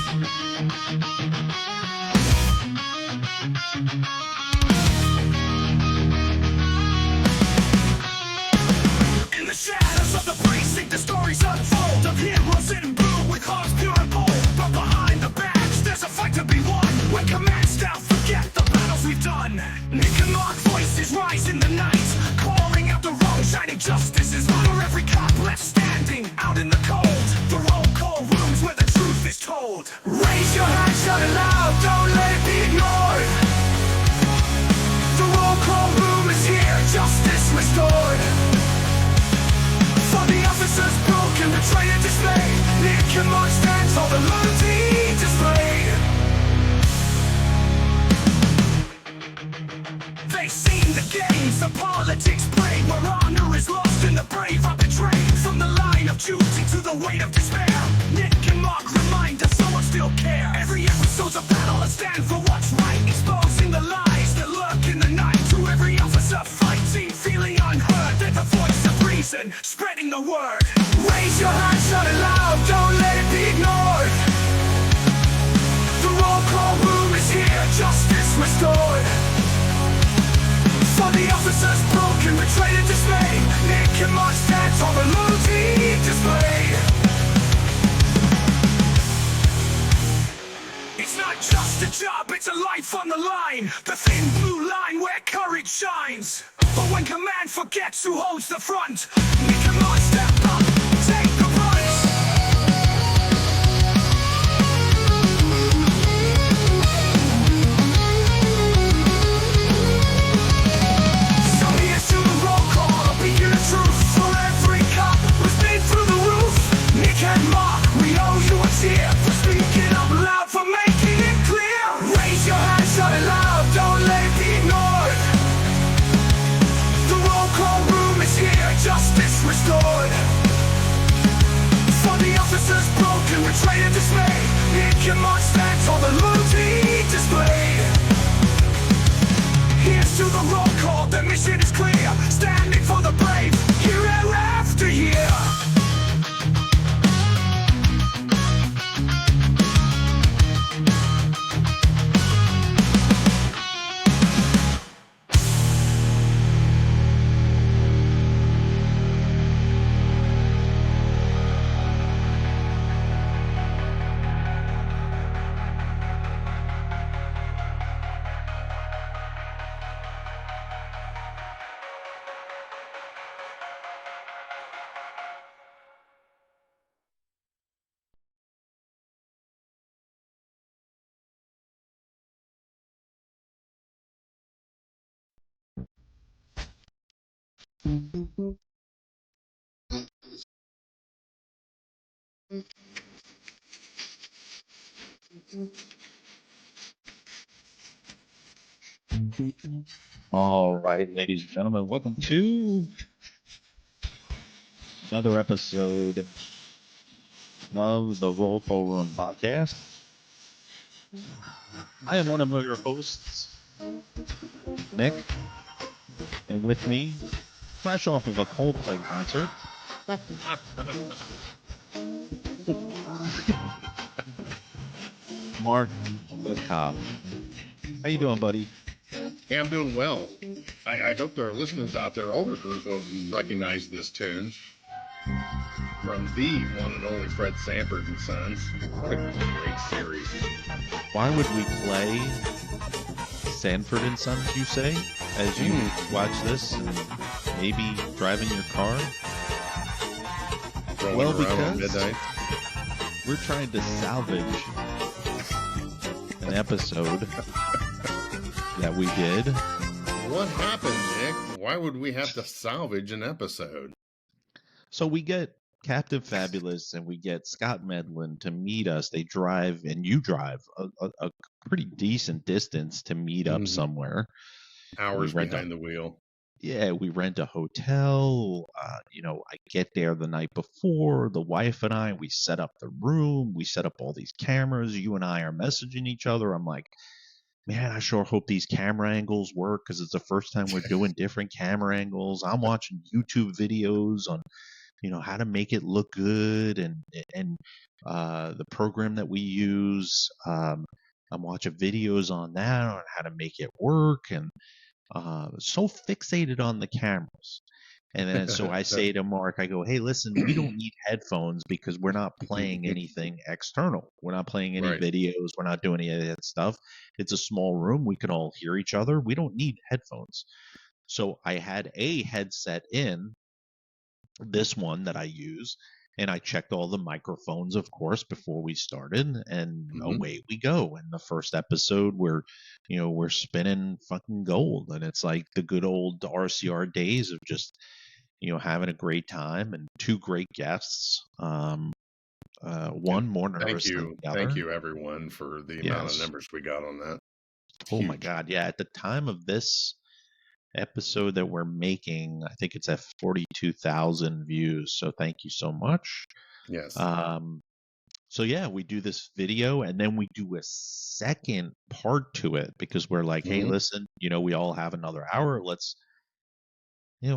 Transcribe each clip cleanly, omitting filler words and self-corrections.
In the shadows of the precinct, the stories unfold of heroes in blue with hearts pure and bold. But behind the badge, there's a fight to be won. When commands down, forget the battles we've done. Nick and Marc voices rise in the night, calling out the wrong, shining justices for every cop left standing out in the cold. The roll call rooms where the truth is told. Raise your hand, shout it loud, don't let it be ignored. The roll call room is here, justice restored. For the officers broken, betrayed and dismayed, Nick and Marc stands for the loyalty displayed. They've seen the games, the politics played, where honor is lost and the brave are betrayed. From the line of duty to the weight of despair, Nick and Marc remind us someone still care. Every episode's a battle, a stand for what's right, exposing the lies that lurk in the night. To every officer fighting, feeling unheard, they're the voice of reason, spreading the word. Raise your hand, shout it loud, don't let it be ignored. The roll call room is here, justice restored. For the officers broken, betrayed and dismayed, Nick and Marc stand for the loyalty displayed. It's not just a job, it's a life on the line. The thin blue line where courage shines. But when command forgets who holds the front, Nick and Marc step up, take the brunt. So here's to the roll call, a beacon of truth for every cop who's been through the roof. Nick and Marc, we owe you a tear for speaking up loud, for making it clear. Raise your hand, shout it loud, don't let it be ignored. The roll call room is here, justice restored. For the officers broken, betrayed and dismayed, Nick and Marc stand for the loyalty displayed. Here's to the roll call, the mission is clear, standing for the brave, year after year. All right, ladies and gentlemen, welcome to another episode of the Roll Call Room podcast. I am one of your hosts, Nick, and with me, fresh off of a Coldplay concert, Marc the Cop. How you doing, buddy? Yeah, I'm doing well. I hope there are listeners out there, older group, who recognize this tune from the one and only Fred Sanford and Sons. What a great series. Why would we play Sanford and Sons, you say, as you watch this and maybe driving your car? Well, because midnight. we're trying to salvage an episode that we did. What happened, Nick? Why would we have to salvage an episode? So we get Captain Fabulous and we get Scott Medlin to meet us. They drive, and you drive a pretty decent distance to meet up somewhere. Hours behind the wheel. Yeah, we rent a hotel. I get there the night before. The wife and I, we set up the room. We set up all these cameras. You and I are messaging each other. I'm like, man, I sure hope these camera angles work because it's the first time we're doing different camera angles. I'm watching YouTube videos on how to make it look good, and the program that we use. I'm watching videos on that on how to make it work, and so fixated on the cameras. And then so I say to Mark, I go, hey, listen, we don't need headphones because we're not playing anything external. We're not playing any Right. videos. We're not doing any of that stuff. It's a small room. We can all hear each other. We don't need headphones. So I had a headset in, this one that I use, and I checked all the microphones, of course, before we started, and away we go. And the first episode, we're spinning fucking gold, and it's like the good old RCR days of just having a great time, and two great guests. One more nervous than the other. Thank you, everyone, for the amount of numbers we got on that. Oh my God, yeah! At the time of this episode that we're making, I think it's at 42,000 views. So thank you so much. Yes. So yeah, we do this video, and then we do a second part to it because we're like, hey, listen, we all have another hour. Let's,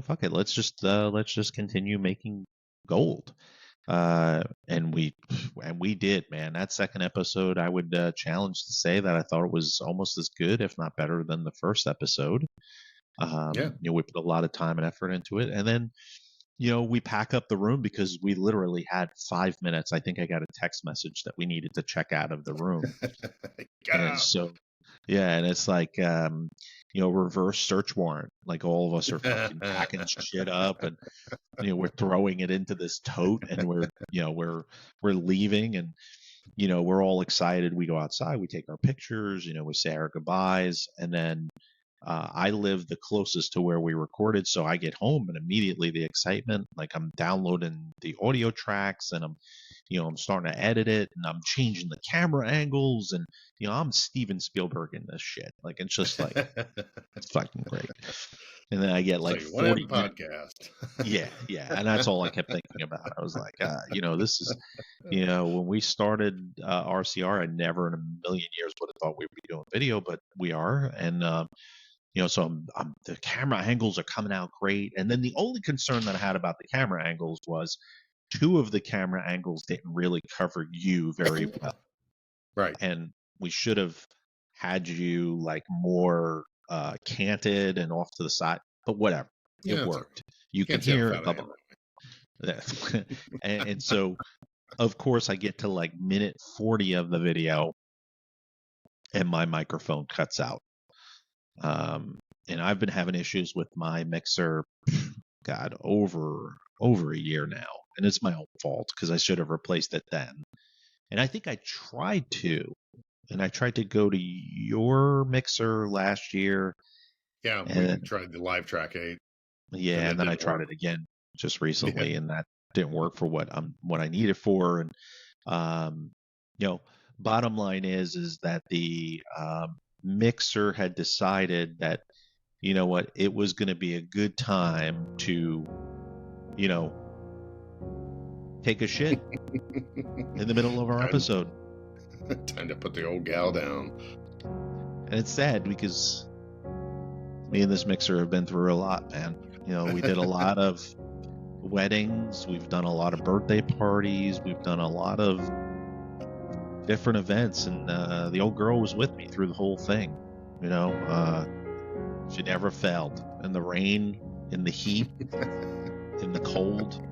fuck it. Let's just continue making gold. And we did, man. That second episode, I would challenge to say that I thought it was almost as good, if not better, than the first episode. We put a lot of time and effort into it, and then we pack up the room because we literally had 5 minutes. I think I got a text message that we needed to check out of the room. And so and it's like reverse search warrant. Like all of us are fucking packing shit up, and we're throwing it into this tote, and we're leaving, and we're all excited. We go outside, we take our pictures, we say our goodbyes, and then I live the closest to where we recorded, so I get home and immediately the excitement, like I'm downloading the audio tracks, and I'm starting to edit it, and I'm changing the camera angles, and I'm Steven Spielberg in this shit. Like it's just like it's fucking great. And then I get like 40 podcast. yeah, and that's all I kept thinking about. I was like, this is, when we started RCR, I never in a million years would have thought we'd be doing video, but we are, and so the camera angles are coming out great. And then the only concern that I had about the camera angles was 2 of the camera angles didn't really cover you very well. Right. And we should have had you like more canted and off to the side, but whatever. It worked. You can hear it. And so, of course, I get to like minute 40 of the video and my microphone cuts out. And I've been having issues with my mixer, God, over a year now, and it's my own fault because I should have replaced it then. And I think I tried to go to your mixer last year. Yeah, we tried the Live Track 8. Yeah, and then I tried it again just recently, and that didn't work for what I need it for. And bottom line is that the mixer had decided that it was going to be a good time to take a shit in the middle of our episode. Time to put the old gal down. And it's sad because me and this mixer have been through a lot, man. We did a lot of weddings, we've done a lot of birthday parties, we've done a lot of different events, and the old girl was with me through the whole thing. She never failed. In the rain, in the heat, in the cold,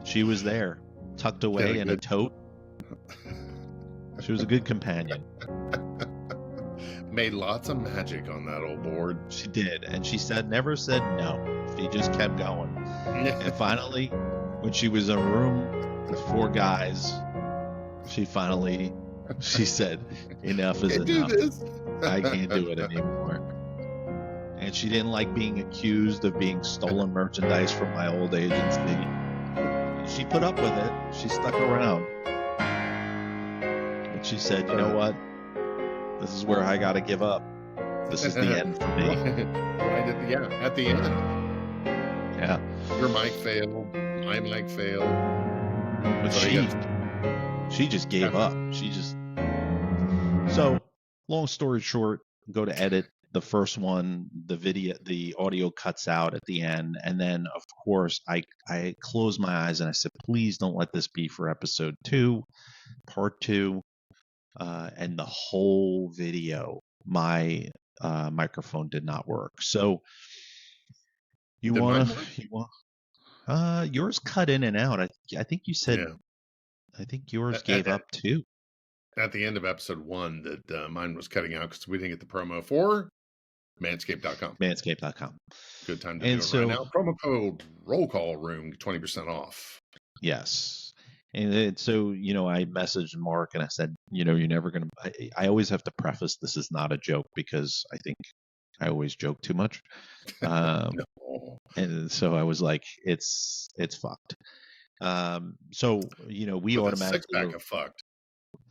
she was there, tucked away in a tote. She was a good companion. Made lots of magic on that old board. She did, and she never said no. She just kept going. And finally, when she was in a room with 4 guys, she said, enough is enough. I can't do it anymore. And she didn't like being accused of being stolen merchandise from my old agency. She put up with it. She stuck around. But she said, you know what? This is where I got to give up. This is the end for me. At the end. Yeah. Your mic failed. My mic failed. But she just gave up. So, long story short, go to edit. the first one, the audio cuts out at the end, and then of course I closed my eyes and I said, please don't let this be for episode 2, part 2, and the whole video, my microphone did not work. So Did mine work? yours cut in and out. I think you said, Yeah. I think yours gave up too. At the end of episode 1 that mine was cutting out because we didn't get the promo for manscaped.com. Manscaped.com. Good time to do it right now. Promo code roll call room, 20% off. Yes. And so, I messaged Mark and I said, you're never going to, I always have to preface this is not a joke because I think I always joke too much. No. And so I was like, it's fucked. So, we With automatically. A 6-pack of fucked.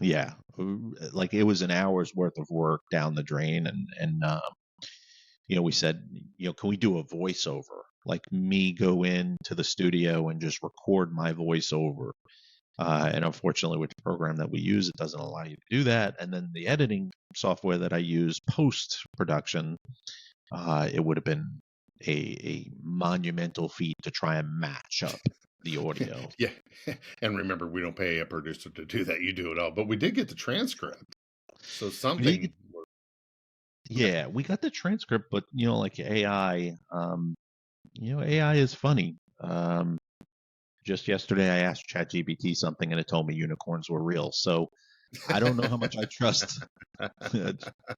Yeah. Like it was an hour's worth of work down the drain. And we said, can we do a voiceover? Like me go into the studio and just record my voiceover. And unfortunately, with the program that we use, it doesn't allow you to do that. And then the editing software that I use post-production, it would have been a monumental feat to try and match up the audio. Yeah. And remember, we don't pay a producer to do that. You do it all. But we did get the transcript. So something... Yeah, we got the transcript, but, like AI, AI is funny. Just yesterday, I asked ChatGPT something, and it told me unicorns were real. So I don't know how much I trust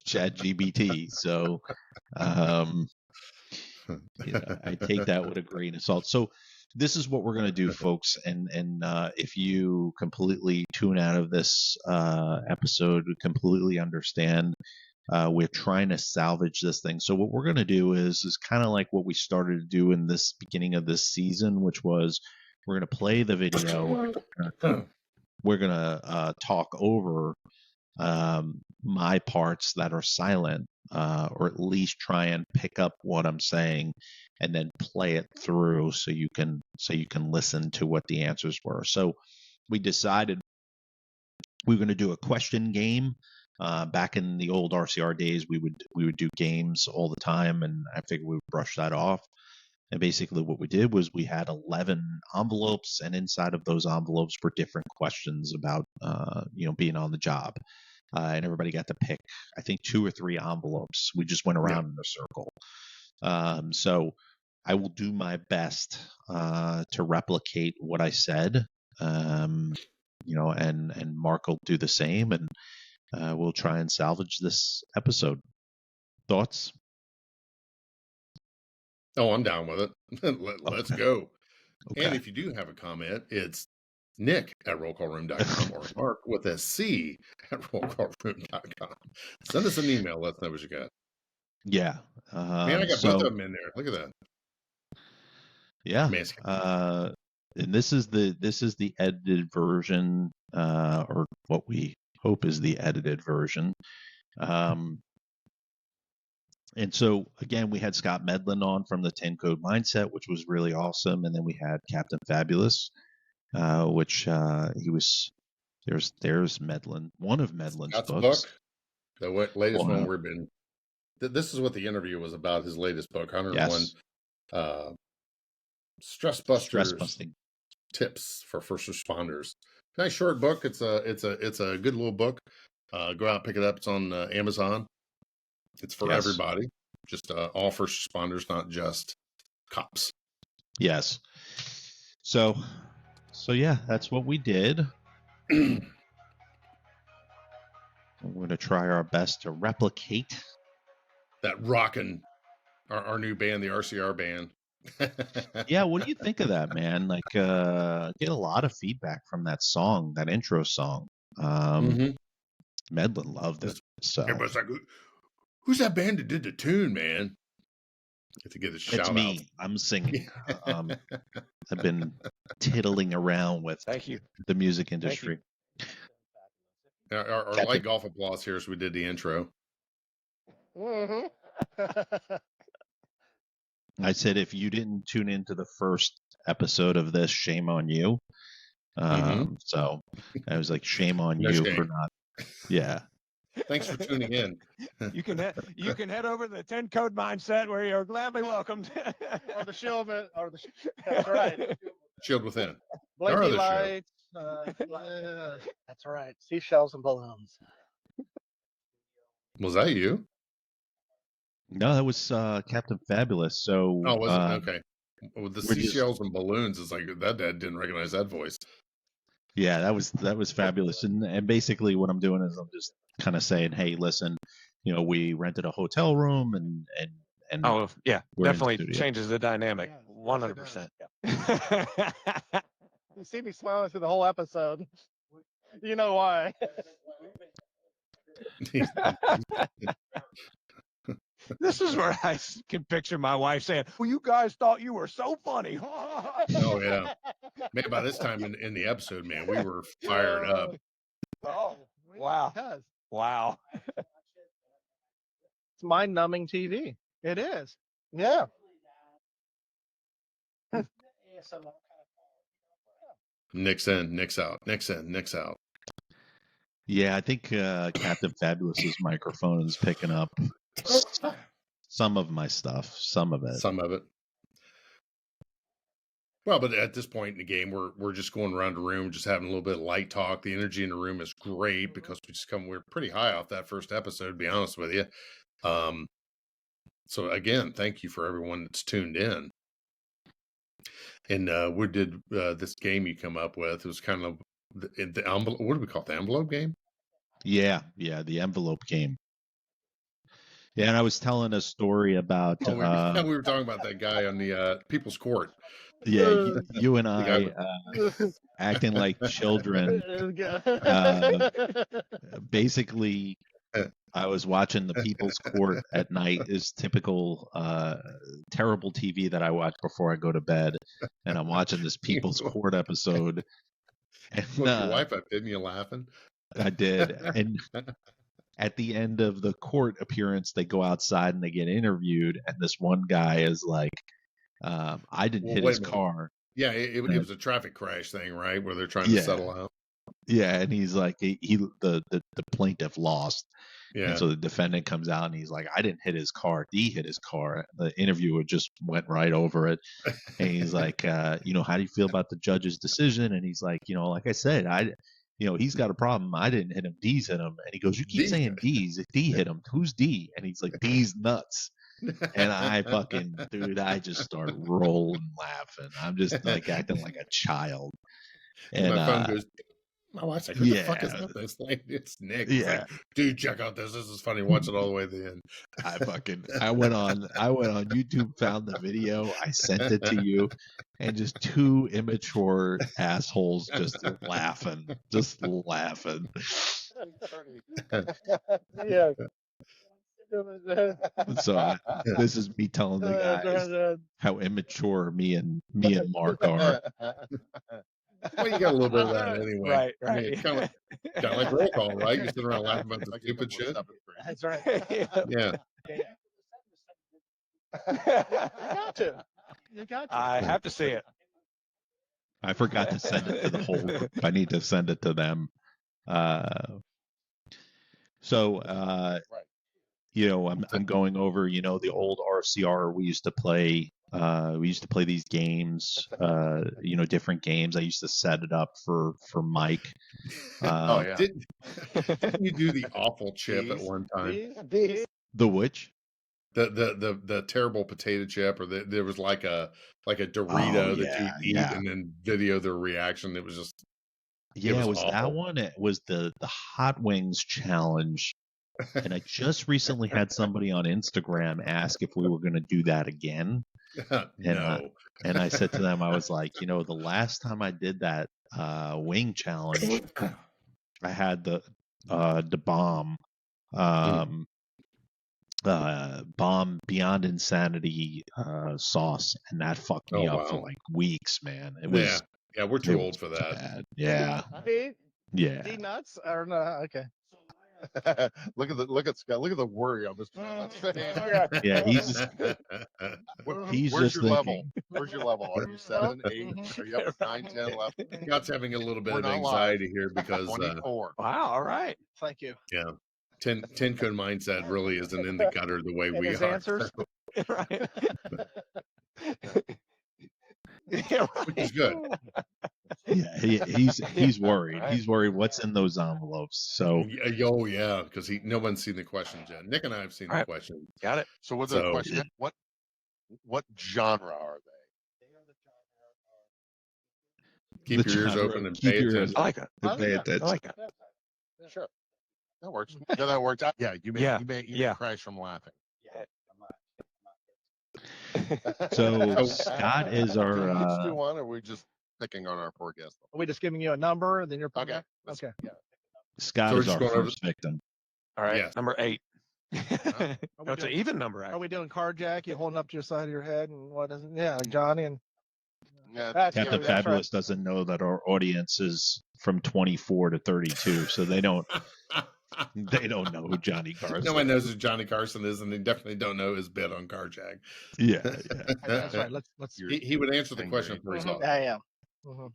ChatGPT. So I take that with a grain of salt. So this is what we're going to do, folks. And if you completely tune out of this episode, completely understand, we're trying to salvage this thing. So what we're going to do is kind of like what we started to do in this beginning of this season, which was, we're going to play the video. We're going to talk over my parts that are silent, or at least try and pick up what I'm saying, and then play it through so you can listen to what the answers were. So we decided we were going to do a question game. Back in the old RCR days, we would do games all the time, and I figured we would brush that off. And basically what we did was we had 11 envelopes, and inside of those envelopes were different questions about, being on the job. And everybody got to pick, I think, 2 or 3 envelopes. We just went around in a circle. So I will do my best to replicate what I said, and Mark will do the same, and we'll try and salvage this episode. Thoughts? Oh, I'm down with it. Let's go. Okay. And if you do have a comment, it's Nick at rollcallroom.com or Mark with a C at rollcallroom.com. Send us an email. Let us know what you got. Yeah. Man, I got both of them in there. Look at that. Yeah. And this is the edited version, or what we hope is the edited version. And so, again, we had Scott Medlin on from the 10 Code Mindset, which was really awesome. And then we had Captain Fabulous, which he was, there's Medlin, one of Medlin's Scott's books. Book, the latest one we've been, this is what the interview was about, his latest book, 101 Stress Busting Tips for First Responders. Nice short book. It's a good little book. Go out, pick it up. It's on Amazon. It's for everybody, just all first responders, not just cops. Yes. So yeah, that's what we did. We're going to try our best to replicate that rockin' our new band, the RCR band. Yeah, what do you think of that, man? Like, get a lot of feedback from that song, that intro song. Medlin loved it. So everybody's like, who's that band that did the tune, man? To get a shout it's me. out. I'm singing. I've been tiddling around with the music industry. Our light golf applause here as we did the intro. I said, if you didn't tune into the first episode of this, shame on you. So I was like, shame on you for not. Yeah. Thanks for tuning in. You can head over to the 10 Code Mindset where you're gladly welcomed. Or the shield, that's right. Shield Within. Blinky other show. lights. That's right. Seashells and balloons. Was that you? No, that was Captain Fabulous. So Oh, was it? Okay. With the we're just- seashells and balloons, it's like that dad didn't recognize that voice. yeah, that was fabulous. And basically what I'm doing is I'm just kind of saying, hey, listen, we rented a hotel room and Oh, yeah, we're in the definitely studio. changes the dynamic. Yeah, 100%. You see me smiling through the whole episode. You know why. This is where I can picture my wife saying, well, you guys thought you were so funny. Oh yeah, man. By this time in the episode, man, we were fired up. Oh, Wow. because Wow. it's mind-numbing TV. It is. Yeah. Nick's in, Nick's out. Nick's in, Nick's out. Yeah, I think Captain Fabulous's microphone is picking up some of my stuff, some of it. Some of it. Well, but at this point in the game, we're just going around the room, just having a little bit of light talk. The energy in the room is great because we're pretty high off that first episode, to be honest with you. So again, thank you for everyone that's tuned in. And we did this game you come up with. It was kind of the envelope. What do we call it? The envelope game? Yeah, the envelope game. Yeah, and I was telling a story about we were talking about that guy on the People's Court. you and I acting like children. Basically, I was watching the People's Court at night. Is typical terrible TV that I watch before I go to bed, and I'm watching this People's Court episode. And, Look your wife up, didn't you, laughing? I did, and at the end of the court appearance, they go outside and they get interviewed, and this one guy is like, I didn't hit his car. Yeah, it was a traffic crash thing, right? Where they're trying to settle out. Yeah, and he's like, the plaintiff lost. Yeah. And so the defendant comes out and he's like, I didn't hit his car. He hit his car. The interviewer just went right over it. And he's like, how do you feel about the judge's decision? And he's like, like I said, he's got a problem. I didn't hit him. D's hit him. And he goes, you keep saying D's. If D hit him, who's D? And he's like, D's nuts. And I just start rolling laughing. I'm just like acting like a child. And my phone goes, my wife's like, who the fuck is that? It's like, it's Nick. It's like, dude, check out this. This is funny. Watch it all the way to the end. I went on YouTube, found the video, I sent it to you, and just two immature assholes just laughing. Yeah. So this is me telling the guys how immature me and Mark are. Well, you got a little bit of that anyway. Right. I mean, it's kind of like roll call, right? You sit around laughing about the stupid shit. That's right. Yeah. You got to. I have to see it. I forgot to send it to the whole group. I need to send it to them. I'm going over, the old RCR we used to play. We used to play these games, different games. I used to set it up for Mike. Oh yeah. Didn't you do the awful chip at one time? The which? The terrible potato chip, or there was like a Dorito that you eat and then video their reaction. It was just it was awful. That one. It was the hot wings challenge. And I just recently had somebody on Instagram ask if we were going to do that again. No. And I said to them, I was like, the last time I did that wing challenge, I had the bomb Beyond Insanity sauce, and that fucked me up for like weeks, man. It was we're too old for that. Bad. Yeah. D nuts or no? Okay. Look at Scott. Look at the worry on this. Yeah, he's where's just your thinking. level? Where's your level? Are you 7, 8? Are you up 9, 10, 11? Scott's having a little bit We're of not anxiety here because 24. Wow. All right. Thank you. yeah. Tin Cone mindset really isn't in the gutter the way And we his are. answers? Right. Yeah, Which is right. good. Yeah, he's worried. Right. He's worried what's in those envelopes. So Oh yeah, because no one's seen the questions yet. Nick and I have seen the Right. questions. Got it. So with the So- question, what genre are they? Keep the your ears genre, open and keep pay your attention. I like that. pay Yeah. I attention. like that. Sure, that works. Yeah, that worked out. Yeah, you may Yeah, you may yeah. crash from laughing. So Scott is Do we our each do one, or are we just picking on our poor guest? Are we just giving you a number, then you're Okay. Okay. Yeah. Scott So we're is just our going over- first victim. All right. Yes. Number 8. Are we That's an doing- even number. Are Actually. we doing carjack? You holding up to your side of your head and what is it? Yeah, like Johnny and Yeah, That's Captain true, that's Fabulous doesn't know that our audience is from 24 to 32, so they don't know who Johnny Carson. No one knows who Johnny Carson is, and they definitely don't know his bit on Carjack. Yeah, That's right. Let's He would answer the Angry. question for himself. I am. Mhm.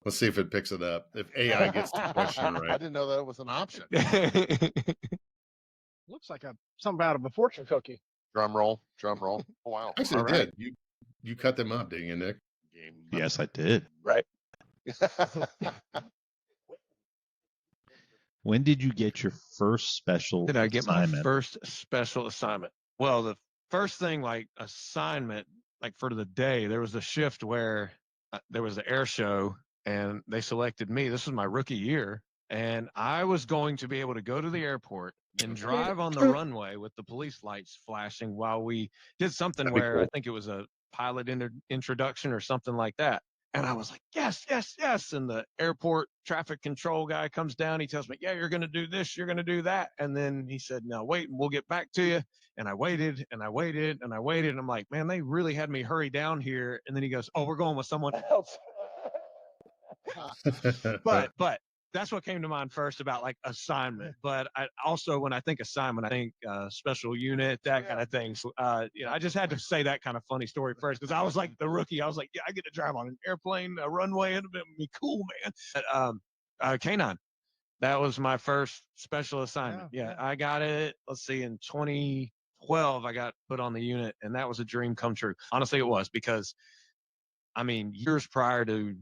Let's see if it picks it up. If AI gets the question I right. didn't know that was an option. Looks like something out of a fortune cookie. Drum roll, drum roll. Oh, wow. Actually, All it right. did. You cut them up, didn't you, Nick? Game. yes, I did. When did you get your first special Did I get assignment? my first special assignment? Well, the first thing, like assignment, like for the day, there was a shift where there was the air show and they selected me. This was my rookie year. And I was going to be able to go to the airport and drive on the runway with the police lights flashing while we did something That'd be where cool. I think it was a pilot introduction or something like that. And I was like, yes, yes, yes. And the airport traffic control guy comes down. He tells me, yeah, you're going to do this. You're going to do that. And then he said, no, wait, we'll get back to you. And I waited and I waited and I waited. And I'm like, man, they really had me hurry down here. And then he goes, oh, we're going with someone else. But that's what came to mind first about like assignment. But I also, when I think assignment, I think special unit, that kind of thing. So, I just had to say that kind of funny story first because I was like the rookie. I was like, yeah, I get to drive on an airplane, a runway. It'd be cool, man. But, K9, that was my first special assignment. Yeah, I got it. Let's see, in 2012, I got put on the unit, and that was a dream come true. Honestly, it was because, I mean, years prior to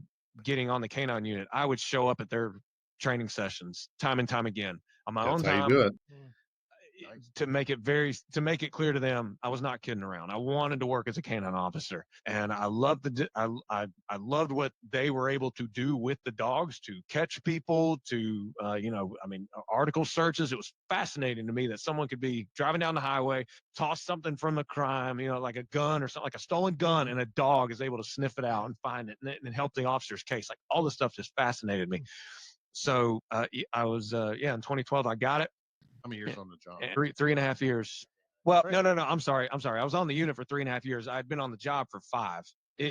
getting on the K9 unit, I would show up at their training sessions time and time again on my That's own how time you do it. to make it clear to them I was not kidding around. I wanted to work as a canine officer, and I loved I loved what they were able to do with the dogs to catch people, to article searches. It was fascinating to me that someone could be driving down the highway, toss something from a crime, like a gun or something, like a stolen gun, and a dog is able to sniff it out and find it and help the officer's case. Like all this stuff just fascinated me. So I was in 2012 I got it. How many years on the job? 3.5 years. Well, no. I'm sorry. I was on the unit for 3.5 years. I'd been on the job for 5.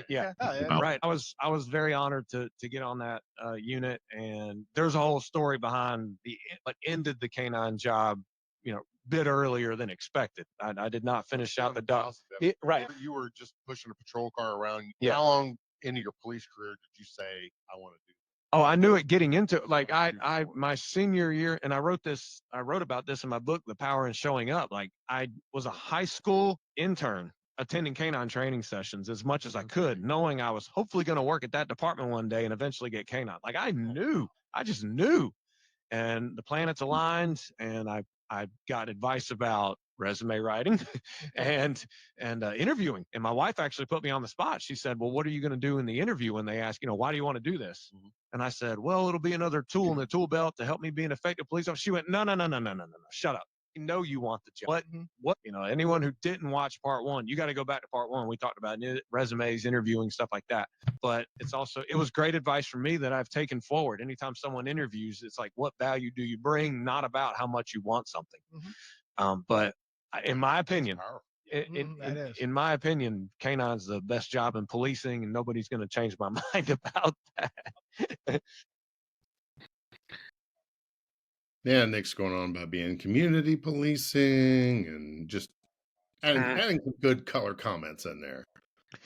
Right. I was very honored to get on that unit, and there's a whole story behind what ended the K9 job, bit earlier than expected. I did not finish out the dog. Right. You were just pushing a patrol car around. Yeah. How long into your police career did you say, I want to do? Oh, I knew it getting into it. Like my senior year, and I wrote about this in my book, The Power in Showing Up. Like I was a high school intern attending canine training sessions as much as I could, knowing I was hopefully going to work at that department one day and eventually get canine. Like I just knew. And the planets aligned, and I got advice about resume writing and interviewing. And my wife actually put me on the spot. She said, well, what are you going to do in the interview when they ask, why do you want to do this? Mm-hmm. And I said, well, it'll be another tool in the tool belt to help me be an effective police officer. She went, no, shut up. You know you want the job. What anyone who didn't watch part 1, you got to go back to part 1. We talked about resumes, interviewing, stuff like that. But it was great advice from me that I've taken forward. Anytime someone interviews, it's like, what value do you bring? Not about how much you want something. Mm-hmm. But in my opinion, in my opinion, K9's the best job in policing, and nobody's going to change my mind about that. Yeah, Nick's going on about being community policing and just adding some good color comments in there.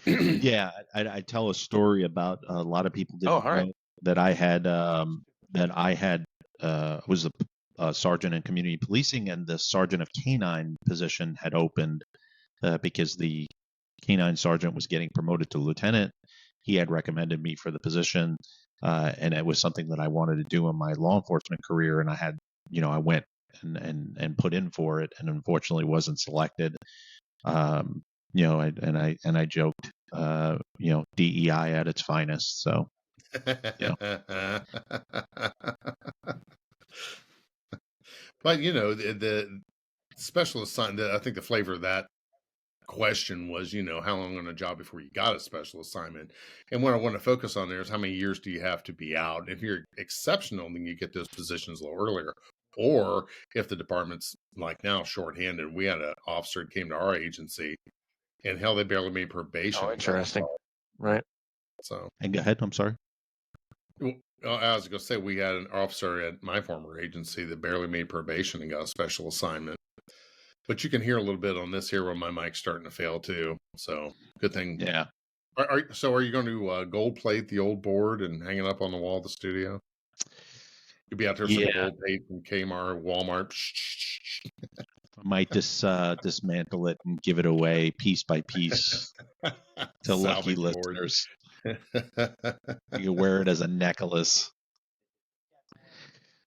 Yeah, I tell a story about a lot of people didn't know that I had was sergeant in community policing, and the sergeant of canine position had opened because the canine sergeant was getting promoted to lieutenant. He had recommended me for the position, and it was something that I wanted to do in my law enforcement career. And I had, I went and put in for it, and unfortunately wasn't selected. I joked, DEI at its finest. So, But the special assignment. I think the flavor of that question was, how long on a job before you got a special assignment? And what I want to focus on there is how many years do you have to be out? If you're exceptional, then you get those positions a little earlier. Or if the department's like now shorthanded, we had an officer that came to our agency, and hell, they barely made probation. Oh, interesting. Right. So, and go ahead. I'm sorry. Well, I was going to say, we had an officer at my former agency that barely made probation and got a special assignment. But you can hear a little bit on this here when my mic's starting to fail too. So good thing. Yeah. So are you going to gold plate the old board and hang it up on the wall of the studio? You'll be out there with some gold plate from Kmart, Walmart. I might dismantle it and give it away piece by piece to lucky listeners. You can wear it as a necklace.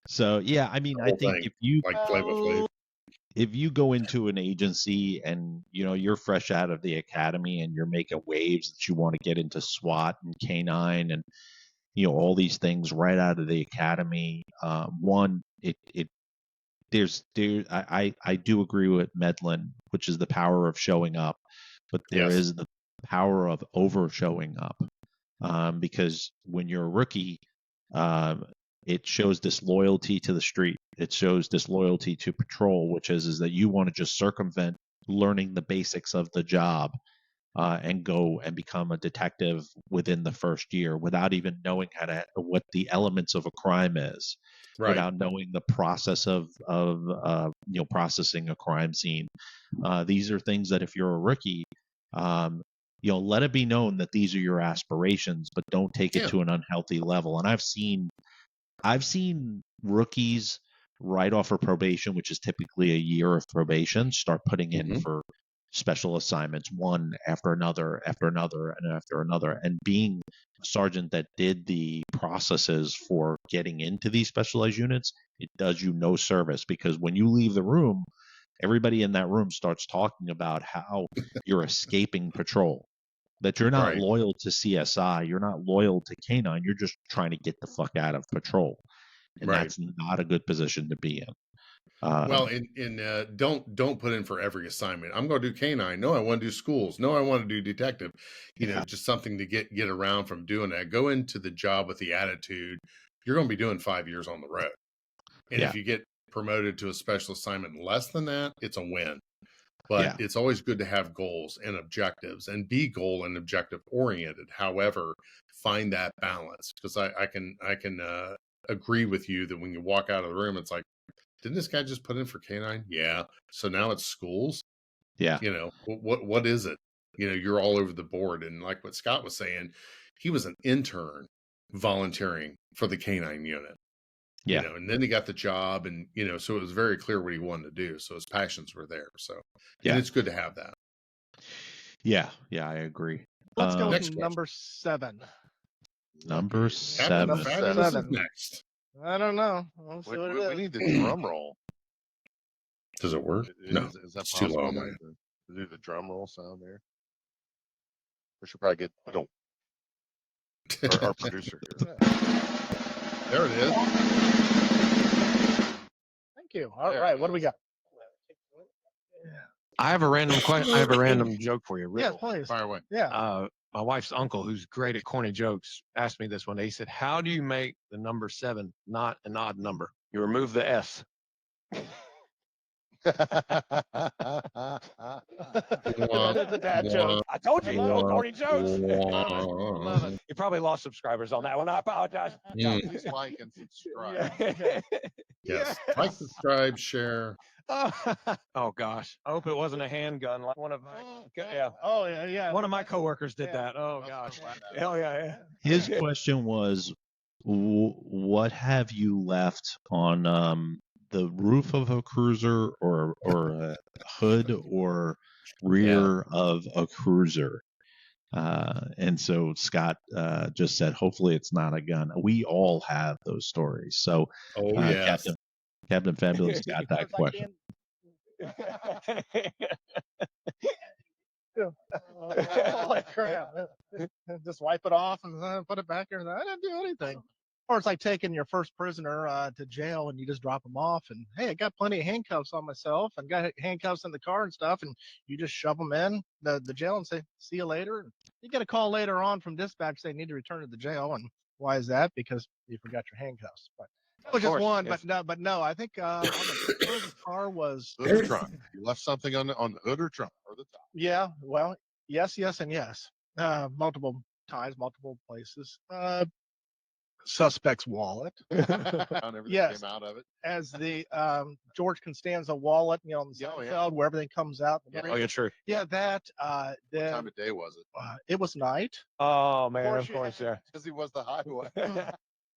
So yeah, I mean, I think if you like Flavor Flav. If you go into an agency and you're fresh out of the academy and you're making waves that you want to get into SWAT and K9 and all these things right out of the academy, I do agree with Medlin, which is the power of showing up, but there is the power of over showing up, because when you're a rookie, it shows disloyalty to the street. It shows disloyalty to patrol, which is that you want to just circumvent learning the basics of the job and go and become a detective within the first year without even knowing what the elements of a crime is, without knowing the process of processing a crime scene. These are things that if you're a rookie, let it be known that these are your aspirations, but don't take it to an unhealthy level. And I've seen rookies right off of probation, which is typically a year of probation, start putting in for special assignments, one after another, after another, and after another. And being a sergeant that did the processes for getting into these specialized units, it does you no service, because when you leave the room, everybody in that room starts talking about how you're escaping patrol, that you're not loyal to CSI, you're not loyal to K9, you're just trying to get the fuck out of patrol. And that's not a good position to be in. Don't put in for every assignment. I'm going to do K9. No, I want to do schools. No, I want to do detective. Just something to get around from doing that. Go into the job with the attitude you're going to be doing 5 years on the road. And if you get promoted to a special assignment less than that, it's a win. But it's always good to have goals and objectives and be goal and objective oriented. However, find that balance, because I can agree with you that when you walk out of the room, it's like, didn't this guy just put in for K9? Yeah. So now it's schools. Yeah. What is it? You're all over the board. And like what Scott was saying, he was an intern volunteering for the K9 unit. Yeah. And then he got the job, and so it was very clear what he wanted to do. So his passions were there. So and it's good to have that. Yeah, I agree. Let's go with number 7. Number 7. This is next. I don't know. We need the drum roll. Does it work? No. Is that too possible low, to do the drum roll sound there? We should probably get our producer here. There it is. Thank you. All right. What do we got? I have a random question. I have a random joke for you. Yeah, please. Fire away. Yeah. My wife's uncle, who's great at corny jokes, asked me this one day. He said, "How do you make the number 7 not an odd number? You remove the S." That's a dad joke. I told you, little corny jokes. Love it. You probably lost subscribers on that one. I apologize. Please like and subscribe. Yes. Like, subscribe, share. Oh gosh, I hope it wasn't a handgun like one of my. Yeah. One of my coworkers did that. Oh gosh. Hell yeah. His question was, what have you left on the roof of a cruiser or a hood or rear of a cruiser. And so Scott just said, hopefully it's not a gun. We all have those stories. So Oh yes. Captain Fabulous got that question. Holy crap. Just wipe it off and put it back there. I didn't do anything. Or it's like taking your first prisoner to jail and you just drop them off and, hey, I got plenty of handcuffs on myself and got handcuffs in the car and stuff. And you just shove them in the jail and say, see you later. And you get a call later on from dispatch saying you need to return to the jail. And why is that? Because you forgot your handcuffs. But that was just course, one. yes. But no, I think on the car was. Hood or trunk. You left something on the hood or trunk or the top. Yeah, well, yes, and yes. Multiple times, multiple places. Suspect's wallet. Found everything Yes. came out of it. As the George Costanza wallet, you know, on the Oh, yeah. Seinfeld, where everything comes out. Yeah. Oh, yeah, true. Yeah, that. What Then time of day was it? it was night, Oh man, course of you course, yeah. Because he was the highway.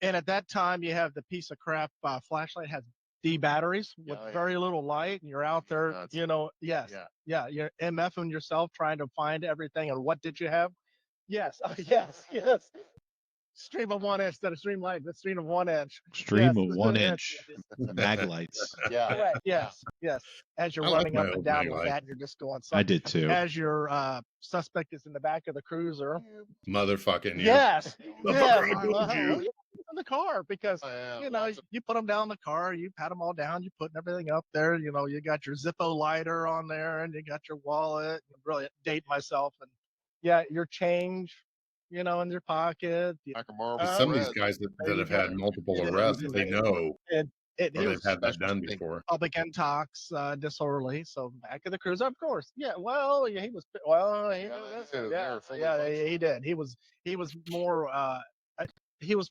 and at that time you have the piece of crap flashlight has D batteries with Yeah, yeah. very little light, and you're out there, Nuts. you know. Yes, Yeah. you're MFing yourself trying to find everything. And what did you have? Yes, yes. Stream of 1 inch instead of stream light, but stream of 1 inch. Stream Yes. of 1 inch mag lights. Yeah. Correct. Yes. As you're I like running my up and old down mag with light. that, and you're just going. I did too. As your suspect is in the back of the cruiser. Motherfucking you. Yes. Motherfucker, I told you. In the car because you know you put them down in the car, you pat them all down, you putting everything up there. You know, you got your Zippo lighter on there, and you got your wallet. Really date myself, and yeah, your change. You know, in your pocket. Pack of marbles. Some of these Red. guys that have had multiple Yeah. arrests, they know, And or he they've was had that done before. public intox, disorderly. So back of the cruiser, of course. Yeah. Well, yeah, he was. Well, he, he did. He was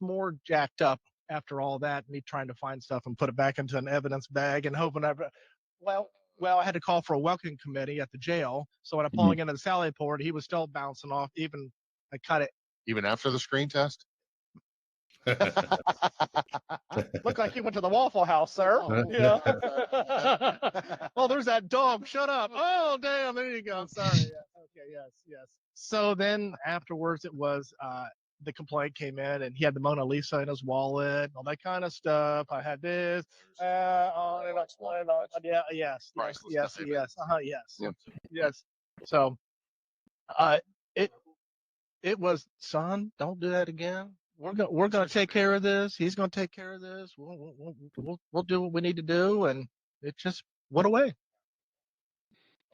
more jacked up after all that, me trying to find stuff and put it back into an evidence bag and hoping well, I had to call for a welcoming committee at the jail. So when I'm pulling into the Sally Port, he was still bouncing off. Even I cut it. Even after the screen test? Looked like he went to the Waffle House, sir. Yeah. Oh, there's that dog. Shut up. Oh, damn. There you go. Sorry. Yeah. Okay. Yes. So then afterwards, it was the complaint came in, and he had the Mona Lisa in his wallet, all that kind of stuff. I had this. On and on. Yeah. Yes. Yes. So, it was, son, don't do that again. We're gonna take care of this. He's gonna take care of this. We'll do what we need to do, and it just went away.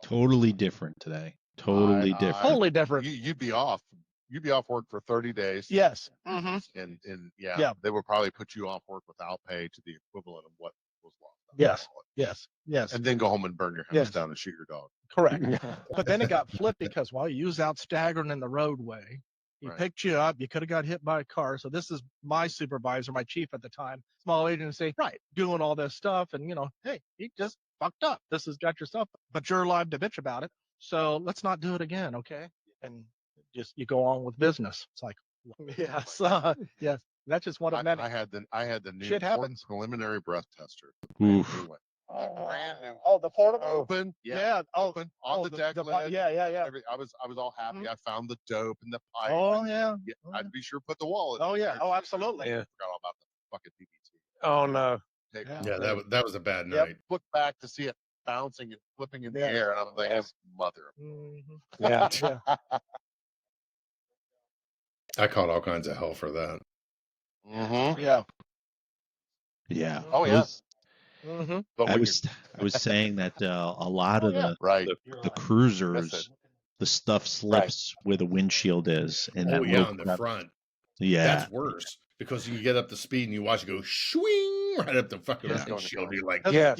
Totally different today. Totally different. Totally different. You'd be off. You'd be off work for 30 days. Yes. Mm-hmm. And Yeah. they would probably put you off work without pay to the equivalent of what was lost. Yes. And then go home and burn your house down and shoot your dog. Correct. But then it got flipped because while you was out staggering in the roadway, he picked you up. You could have got hit by a car. So this is my supervisor, my chief at the time, small agency, doing all this stuff. And, you know, hey, he just fucked up. This has got your stuff, but you're alive to bitch about it. So let's not do it again, okay? And just you go on with business. It's like, yes. That's just one of many. I had the new Shit happens. preliminary breath tester. Oof. Brand new. Oh, the portable. Open. Yeah. Open on the deck lid. Yeah. I was all happy. I found the dope and the pipe. Oh yeah. I'd be sure to put the wallet. Oh in yeah. there. Oh absolutely. I forgot all about the fucking DVT. Oh no. Yeah, that was a bad night. Look back to see it bouncing and flipping in the air, and I'm like, mother. Mm-hmm. Yeah. I caught all kinds of hell for that. Mm-hmm. Yeah. Yeah. Oh, yeah. Mm-hmm. But I was saying that a lot of the the cruisers, the stuff slips where the windshield is, and that on the front. Yeah, that's worse because you get up to speed and you watch it go swing right up the fucking windshield. You're like, yes.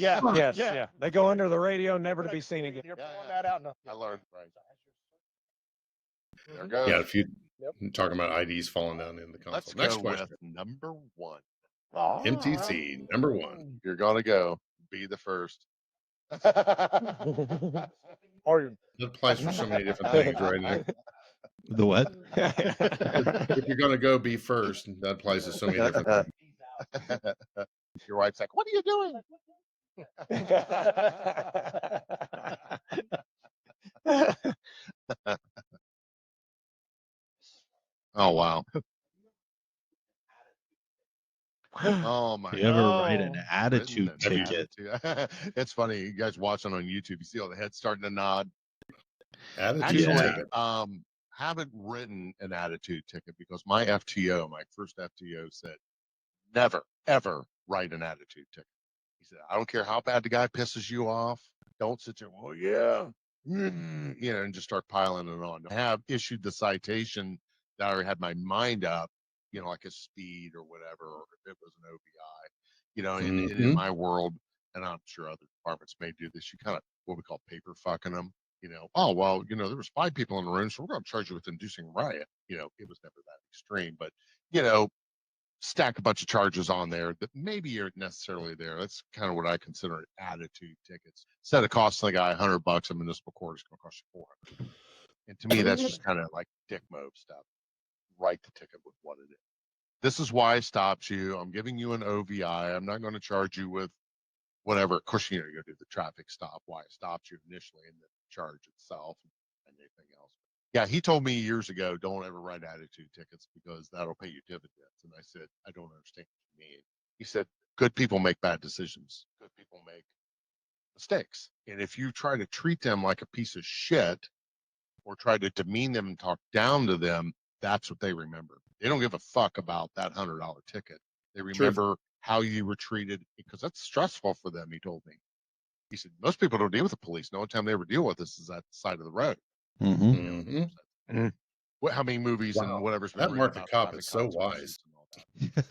They go under the radio, never to be seen again. You're pulling that out. No. I learned. Right. There goes. Yeah, if you're talking about IDs falling down in the console. Let's Next go question. with number one. MTC number one. You're gonna go be the first. Or That applies for so many different things, right? Nick? The what? If you're gonna go be first, that applies to so many different things. Your wife's like, "What are you doing?" Oh wow. Oh my You ever write an Oh. attitude Written an ticket? attitude. It's funny. You guys watching on YouTube, you see all the heads starting to nod. Attitude Yeah. ticket. Haven't written an attitude ticket because my FTO, my first FTO said, never, ever write an attitude ticket. He said, I don't care how bad the guy pisses you off. Don't sit there, well, yeah, and just start piling it on. I have issued the citation that I already had my mind up, like a speed or whatever, or if it was an OVI, and in Mhm. my world, and I'm sure other departments may do this, you kind of what we call paper fucking them. Oh, well, there was 5 people in the room, so we're going to charge you with inducing riot. It was never that extreme, but, stack a bunch of charges on there that maybe aren't necessarily there. That's kind of what I consider attitude tickets. Instead of costing the guy $100, a municipal court is going to cost you $400. And to me, that's just kind of like dick move stuff. Write the ticket with what it is. This is why I stopped you. I'm giving you an OVI. I'm not going to charge you with whatever. Of course, you go do the traffic stop. Why I stopped you initially, and the charge itself and anything else. Yeah, he told me years ago, don't ever write attitude tickets because that'll pay you dividends. And I said, I don't understand what you mean. He said, good people make bad decisions. Good people make mistakes. And if you try to treat them like a piece of shit or try to demean them and talk down to them, that's what they remember. They don't give a fuck about that $100 ticket. They remember how you were treated because that's stressful for them, he told me. He said, most people don't deal with the police. The only time they ever deal with us is at the side of the road. Mm-hmm. How many movies and Wow. whatever's been That written Mark the about cop traffic is so consequences wise. and all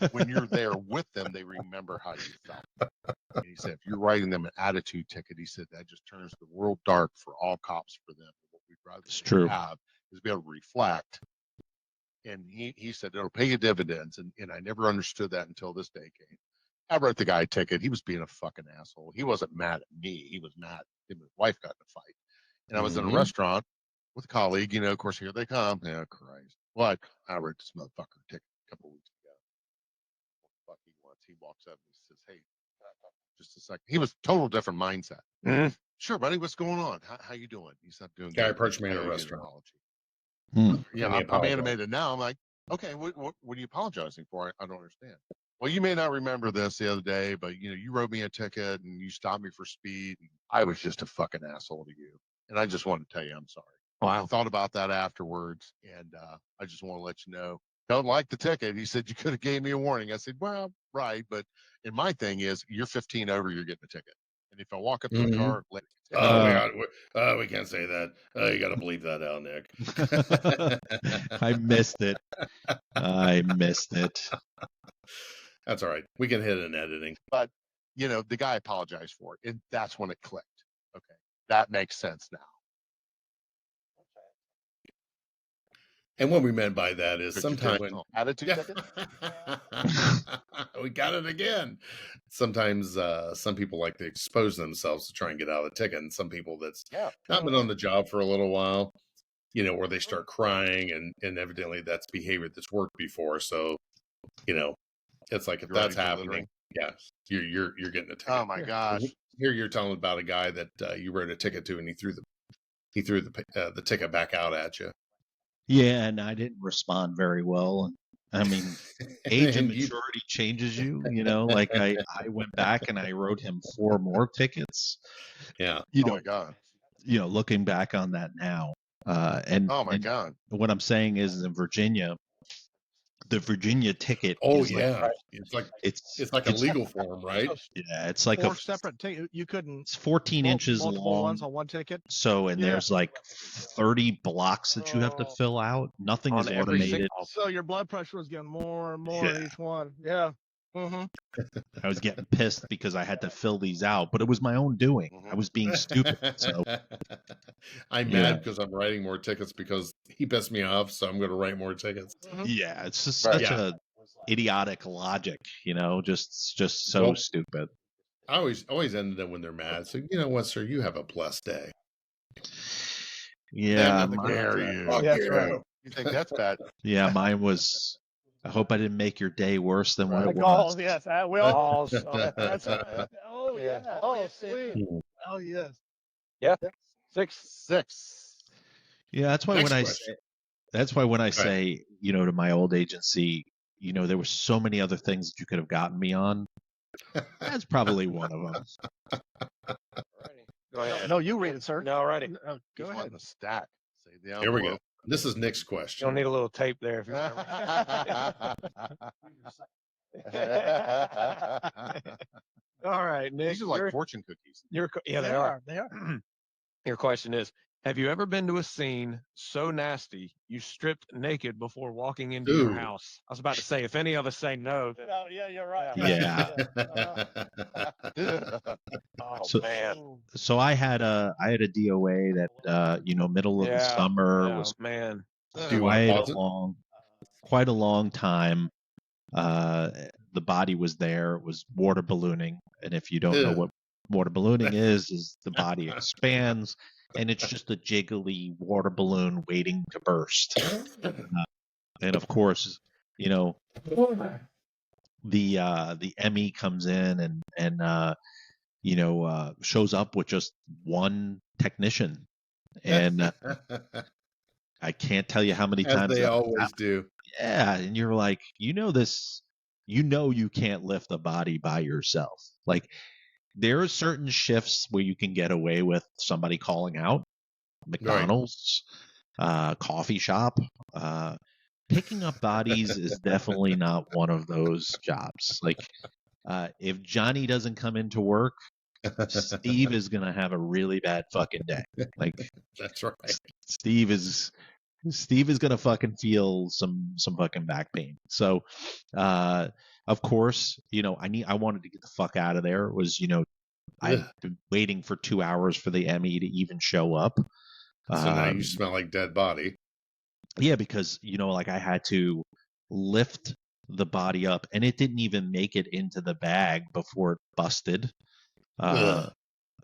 that. When you're there with them, they remember how you felt. And he said, if you're writing them an attitude ticket, he said that just turns the world dark for all cops for them. What we'd rather It's true. have is be able to reflect. And he said it'll pay you dividends. And I never understood that until this day came. I wrote the guy a ticket. He was being a fucking asshole. He wasn't mad at me. He was mad. Him and his wife got in a fight. And I was in a Mhm. restaurant with a colleague, of course, here they come. Yeah, Christ. What? I wrote this motherfucker a ticket a couple of weeks ago. What the fuck he wants. He walks up and he says, hey, just a second. He was total different mindset. Mhm. Sure, buddy, what's going on? How you doing? He said, I'm doing Guy good. approached me in I a owe you an restaurant. apology. Hmm. Yeah, And he I'm apologized. animated now. I'm like, okay, what are you apologizing for? I don't understand. Well, you may not remember this the other day, but you wrote me a ticket and you stopped me for speed. I was just a fucking asshole to you. And I just wanted to tell you I'm sorry. I thought about that afterwards, and I just want to let you know. Don't like the ticket. He said you could have gave me a warning. I said, well, right, but and my thing is, you're 15 over, you're getting a ticket. And if I walk up to Mhm. the car, let Oh my God, we can't say that. You got to bleep that out, Nick. I missed it. I missed it. That's all right. We can hit an editing. but the guy apologized for it, and that's when it clicked. Okay, that makes sense now. And what we meant by that is Could you do sometimes an attitude ticket? we got it again. Sometimes some people like to expose themselves to try and get out of the ticket, and some people that's Yeah. not been on the job for a little while, where they start crying, and evidently that's behavior that's worked before. So, it's like if You're that's already happening, delivering. yes, you're getting a ticket. Oh my gosh. Here you're telling about a guy that you wrote a ticket to, and he threw the ticket back out at you. Yeah, and I didn't respond very well. I mean, age and And you- maturity changes you. Like I went back and I wrote him 4 more tickets. Yeah. Oh my God. Looking back on that now, and Oh my and God. what I'm saying is in Virginia, the Virginia ticket Oh is yeah. like It's like a legal form, right? yeah, it's like 4 separate tickets. You couldn't it's 14 inches multiple long. ones on one ticket. So and Yeah. there's like 30 blocks that you have to Oh. fill out. Nothing On is every automated. So your blood pressure was getting more and more Yeah. each one. Yeah. Mm-hmm. I was getting pissed because I had to fill these out, but it was my own doing. I was being stupid. So I'm Yeah. mad because I'm writing more tickets because he pissed me off, so I'm going to write more tickets. yeah, it's just Right. such Yeah. a idiotic logic, just so Well, stupid. I always ended up when they're mad. So you know what, sir? You have a blessed day. Yeah, Then mine, dare you. Fuck That's you. right. You think that's bad? yeah, mine was I hope I didn't make your day worse than what The it calls, was. yes. We all. Balls. That's right. Oh Yeah. yeah. Oh, sweet. Oh yes. Yeah. 6. 6. Yeah, that's why Next when I question. say that's why when I Go ahead. say, to my old agency, there were so many other things that you could have gotten me on. That's probably one of them. Go ahead. No, you read it, sir. No, righty. Go Just ahead. on the stack. Save the Here we go. envelope. This is Nick's You question. don't need a little tape there if you All right, Nick. These are like fortune cookies. Yeah, they are. They are. Your question is, have you ever been to a scene so nasty you stripped naked before walking into your Ooh. house? I was about to say, if any of us say no, then, No, yeah, you're right. Yeah. oh So- man, So I had a DOA that middle of the Yeah, summer yeah, was man. Do you want to quite pause it? quite a long time. The body was there. It was water ballooning, and if you don't know Ugh. what water ballooning is the body expands, and it's just a jiggly water balloon waiting to burst. And of course, the ME comes in and shows up with just one technician, and I can't tell you how many As times they that always do. yeah, and you're like, this, you can't lift a body by yourself. Like, there are certain shifts where you can get away with somebody calling out. McDonald's, coffee shop, picking up bodies is definitely not one of those jobs. Like, if Johnny doesn't come into work, Steve is gonna have a really bad fucking day. Like, That's right. Steve is gonna fucking feel some fucking back pain. So, of course, I wanted to get the fuck out of there. It was, I'd been waiting for 2 hours for the ME to even show up. So now you smell like dead body. Yeah, because I had to lift the body up, and it didn't even make it into the bag before it busted. Ugh.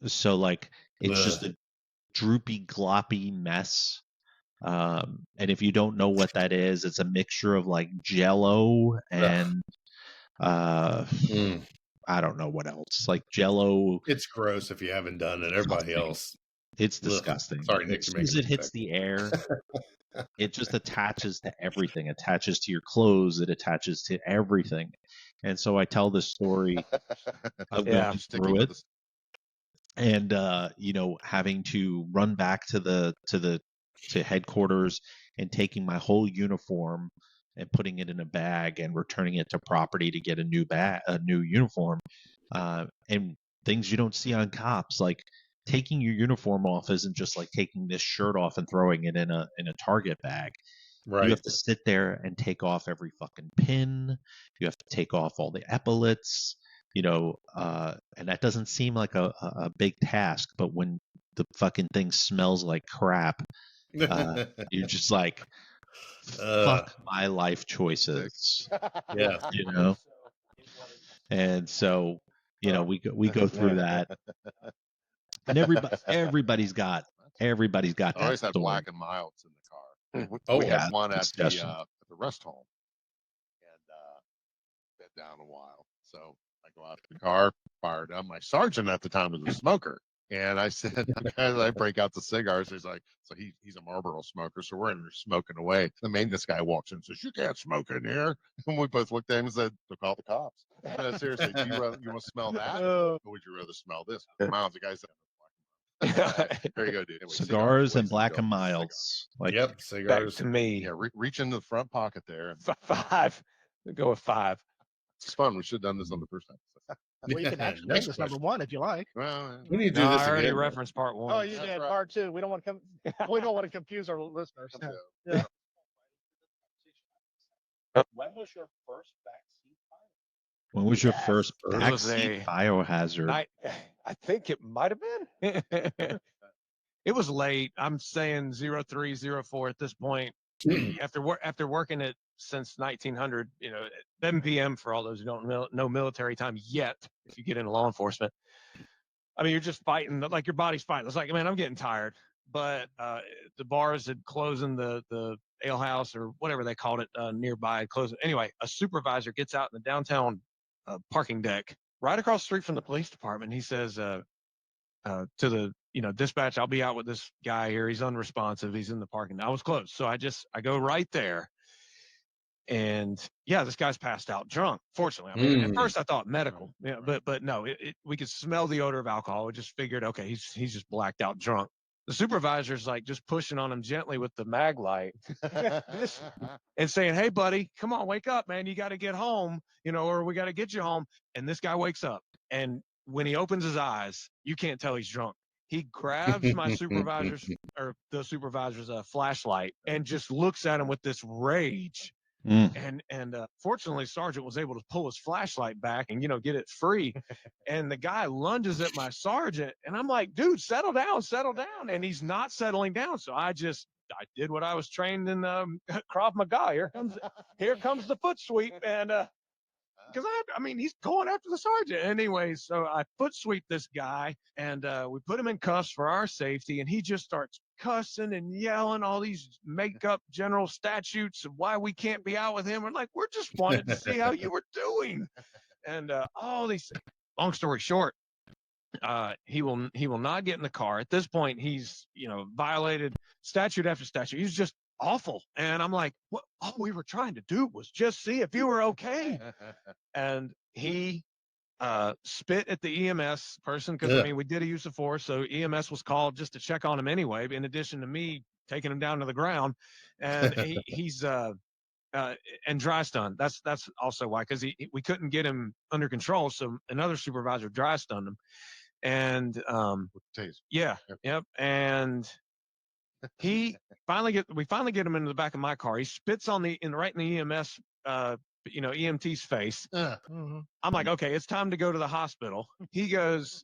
So like it's Ugh. just a droopy, gloppy mess. And if you don't know what that is, it's a mixture of like Jello and Mm. I don't know what else. Like Jello. It's gross if you haven't done it. Everybody else. It's Ugh. disgusting. Sorry, Nick, As to soon make as it it hits the air, it just attaches to everything. It attaches to your clothes. It attaches to everything. And so I tell this story of Yeah. going Sticking through with it, this. and having to run back to headquarters and taking my whole uniform and putting it in a bag and returning it to property to get a new uniform, and things you don't see on cops, like taking your uniform off isn't just like taking this shirt off and throwing it in a Target bag. Right. You have to sit there and take off every fucking pin. You have to take off all the epaulets, and that doesn't seem like a big task, but when the fucking thing smells like crap, you're just like, fuck my life choices, Yeah. And so, we go through that, and everybody's got I that always had story. black and milds in the car. We Oh, had yeah, one at discussion. the rest home, and been down a while. So I go out to the car, fired up. My sergeant at the time was a smoker, and I said, as I break out the cigars, he's like, so he's a Marlboro smoker, so we're in there smoking away. The maintenance guy walks in and says, "You can't smoke in here." And we both looked at him and said, "To call the cops." Seriously, do you want to smell that, or would you rather smell this? Miles, the guy said, "There you go, dude." Anyway, Cigars and Waste black dope. and milds. Like, Yep. Back Cigars. to me. Yeah, reach into the front pocket there. And 5. Go with 5. it's fun. We should have done this on the first episode. Well, you can actually make Next this number question. 1 if you like. Well, We need to do No, this I already again. referenced part 1. Oh, you That's did right. part 2. We don't want to confuse our listeners. so, Yeah. When was your first backseat fire? when was your first It was backseat a biohazard? I think it might have been. It was late. I'm saying 0304 at this point. After working it since 1900, 7 p.m. for all those who don't know military time yet. If you get into law enforcement, I mean, you're just fighting, like your body's fighting. It's like, man, I'm getting tired. But the bars had closing the ale house or whatever they called it nearby. Close it. Anyway, a supervisor gets out in the downtown parking deck right across the street from the police department. He says to the dispatch, I'll be out with this guy here. He's unresponsive. He's in the parking. I was close, so I go right there. And yeah, this guy's passed out drunk. Fortunately, I mean, at first I thought medical, but no, we could smell the odor of alcohol. We just figured, okay, he's just blacked out drunk. The supervisor's like just pushing on him gently with the mag light and saying, "Hey, buddy, come on, wake up, man. You got to get home, or we got to get you home." And this guy wakes up, and when he opens his eyes, you can't tell he's drunk. He grabs my the supervisor's flashlight and just looks at him with this rage. And fortunately, Sergeant was able to pull his flashlight back and get it free. And the guy lunges at my sergeant, and I'm like, "Dude, settle down," and he's not settling down. So I did what I was trained in Krav Maga. Here comes the foot sweep, and because he's going after the sergeant anyway. So I foot sweep this guy, and we put him in cuffs for our safety, and he just starts cussing and yelling all these make-up general statutes of why we can't be out with him. We're like, we're just wanted to see how you were doing, and all these things. Long story short, he will not get in the car. At this point, he's violated statute after statute. He's just awful. And I'm like, what? All we were trying to do was just see if you were okay. And he spit at the EMS person because we did a use of force, so EMS was called just to check on him anyway. In addition to me taking him down to the ground, and he's and dry stun. That's also why, because we couldn't get him under control, so another supervisor dry stunned him, and yep, and we finally get him into the back of my car. He spits right in the EMS EMT's face. I'm like, okay, it's time to go to the hospital. He goes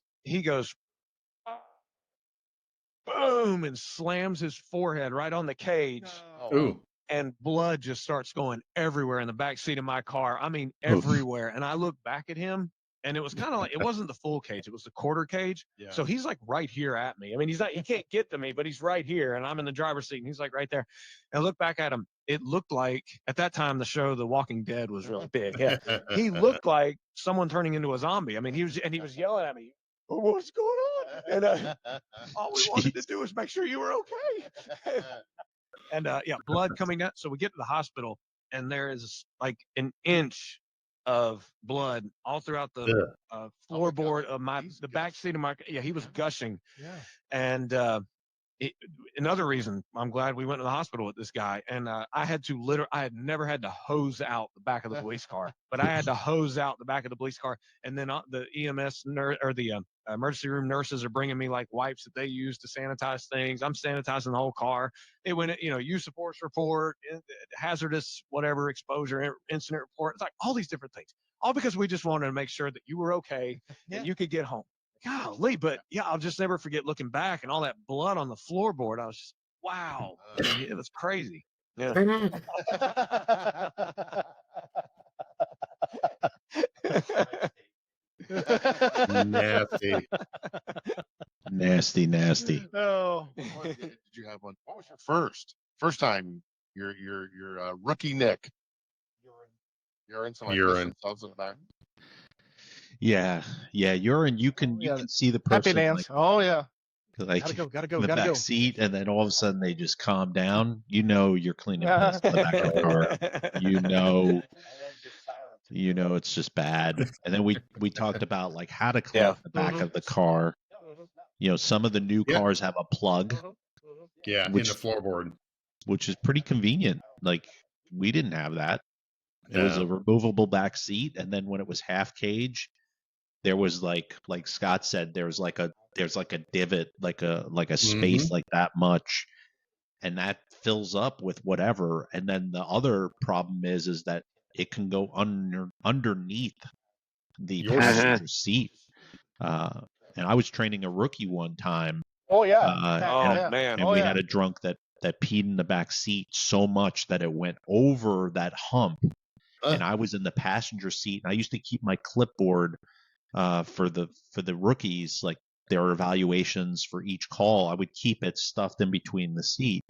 boom, and slams his forehead right on the cage. And blood just starts going everywhere in the back seat of my car. I mean, everywhere. And I look back at him, and it was kind of like, it wasn't the full cage, it was the quarter cage. So he's like right here at me. I mean, he can't get to me, but he's right here, and I'm in the driver's seat, and he's like right there. And I look back at him. It looked like, at that time, the show The Walking Dead was really big. Yeah. He looked like someone turning into a zombie. I mean, he was yelling at me, "What's going on?" And all we wanted to do was make sure you were okay. And blood coming down. So we get to the hospital, and there is like an inch of blood all throughout the floorboard of the back seat of my. Yeah, he was gushing. Yeah. And another reason I'm glad we went to the hospital with this guy, and I had never had to hose out the back of the police car, but I had to hose out the back of the police car, and then the EMS nurse or the emergency room nurses are bringing me like wipes that they use to sanitize things. I'm sanitizing the whole car. It went, use of force report, hazardous whatever exposure incident report. It's like all these different things, all because we just wanted to make sure that you were okay and you could get home. Golly, but yeah, I'll just never forget looking back and all that blood on the floorboard. I was just, wow, it was crazy. Yeah. Nasty. Oh, did you have one? What was your first time? Your rookie Nick. Urine. Urine. Yeah, urine. You can see the person. Happy dance. Like, oh yeah. Like Gotta go. in the back seat, and then all of a sudden they just calm down. You're cleaning piss in the back of the car. It's just bad. And then we talked about like how to clean the back of the car. Some of the new cars have a plug. Yeah, in the floorboard, which is pretty convenient. Like we didn't have that. It was a removable back seat, and then when it was half cage, there was like Scott said, there's like a divot, like a space like that much, and that fills up with whatever. And then the other problem is that it can go underneath the passenger seat. And I was training a rookie one time. Oh yeah. And we had a drunk that peed in the back seat so much that it went over that hump. And I was in the passenger seat, and I used to keep my clipboard for the rookies, like their evaluations for each call. I would keep it stuffed in between the seat.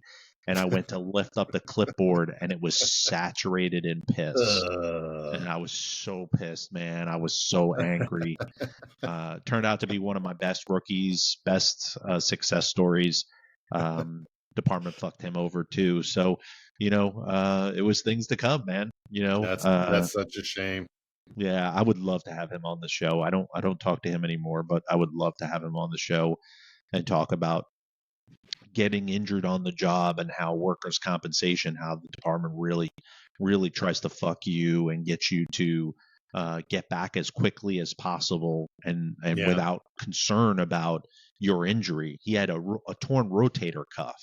and I went to lift up the clipboard, and it was saturated in piss. And I was so pissed, man. I was so angry. Turned out to be one of my best rookies, best success stories. Department fucked him over too. So, it was things to come, man. That's such a shame. Yeah, I would love to have him on the show. I don't talk to him anymore, but I would love to have him on the show and talk about getting injured on the job and how workers' compensation, how the department really tries to fuck you and get you to get back as quickly as possible and Yeah. without concern about your injury. He had a torn rotator cuff.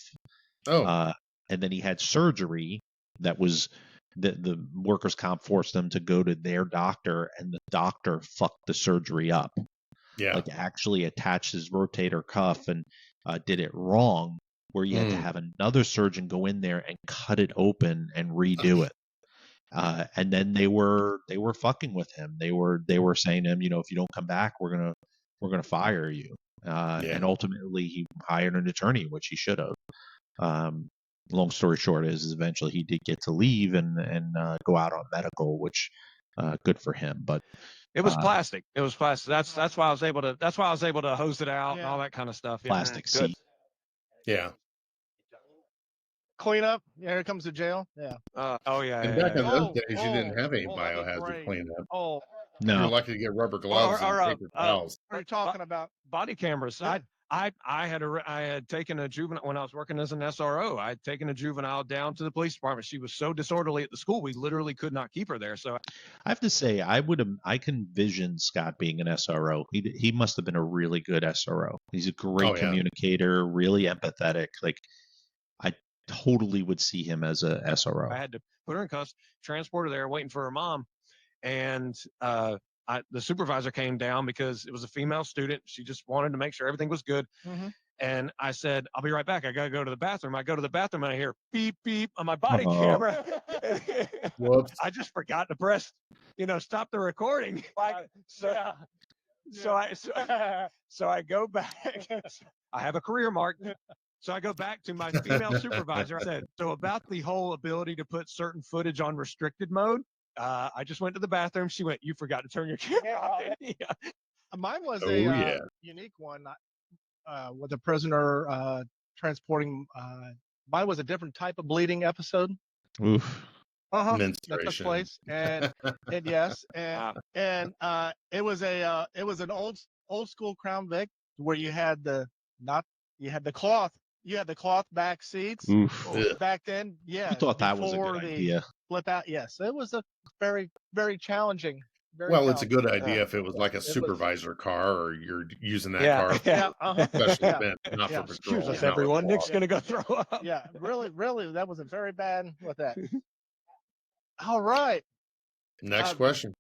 Oh, And then he had surgery that was the workers' comp forced them to go to their doctor, and the doctor fucked the surgery up. yeah. Like actually attached his rotator cuff and did it wrong, where you had to have another surgeon go in there and cut it open and redo it. And then they were fucking with him. They were saying to him, if you don't come back, we're gonna fire you. And ultimately, he hired an attorney, which he should have. Long story short is eventually he did get to leave and go out on medical, which good for him. But it was plastic. It was plastic. That's why I was able to hose it out and all that kind of stuff. Yeah, plastic good. seat. Yeah. Clean up. Yeah, here comes the jail. Yeah. Oh yeah. And yeah, back in yeah. those days, you didn't have any that'd be biohazard great. cleanup. Oh, You're No, lucky to get rubber gloves Or, and paper towels. what are you talking about? Body cameras. Yeah. I had taken a juvenile when I was working as an SRO. I had taken a juvenile down to the police department. She was so disorderly at the school, we literally could not keep her there. So I have to say I can vision Scott being an SRO. He must have been a really good SRO. He's a great communicator, really empathetic. Like I totally would see him as a SRO. I had to put her in cuffs, transport her there, waiting for her mom, and the supervisor came down because it was a female student. She just wanted to make sure everything was good. Mm-hmm. And I said, I'll be right back. I got to go to the bathroom. I go to the bathroom and I hear beep, beep on my body Uh-oh. camera. Whoops. I just forgot to press, stop the recording. So I go back. I have a career, Mark. So I go back to my female supervisor. I said, so about the whole ability to put certain footage on restricted mode, I just went to the bathroom. She went, you forgot to turn your camera off. Yeah. Mine was Oh, a yeah. unique one with a prisoner transporting. Mine was a different type of bleeding episode. Oof. That took Menstruation. place, and yes, and it was an old school Crown Vic where you had the cloth back seats. Oof. Back then. Yeah, I thought that was a before good the idea. flip out. Yes, it was a very, very challenging. Well, it's a good idea if it was like a supervisor car or you're using that car for Yeah, special event, not Yeah. for patrol. Excuse us, not everyone. with Nick's law. going to go throw up. yeah, really, that was a very bad with that. All right, Next question.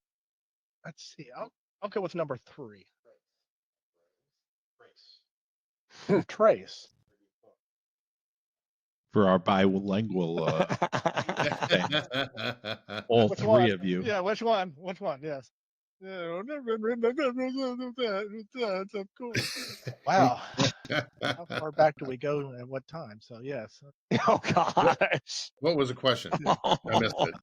let's see. I'll go with number 3. Trace. For our bilingual, all Which three one? of you. Yeah, which one? Which one? Yes. Yeah, of course. Wow. How far back do we go and what time? So yes. Oh, gosh. What was the question? I missed it.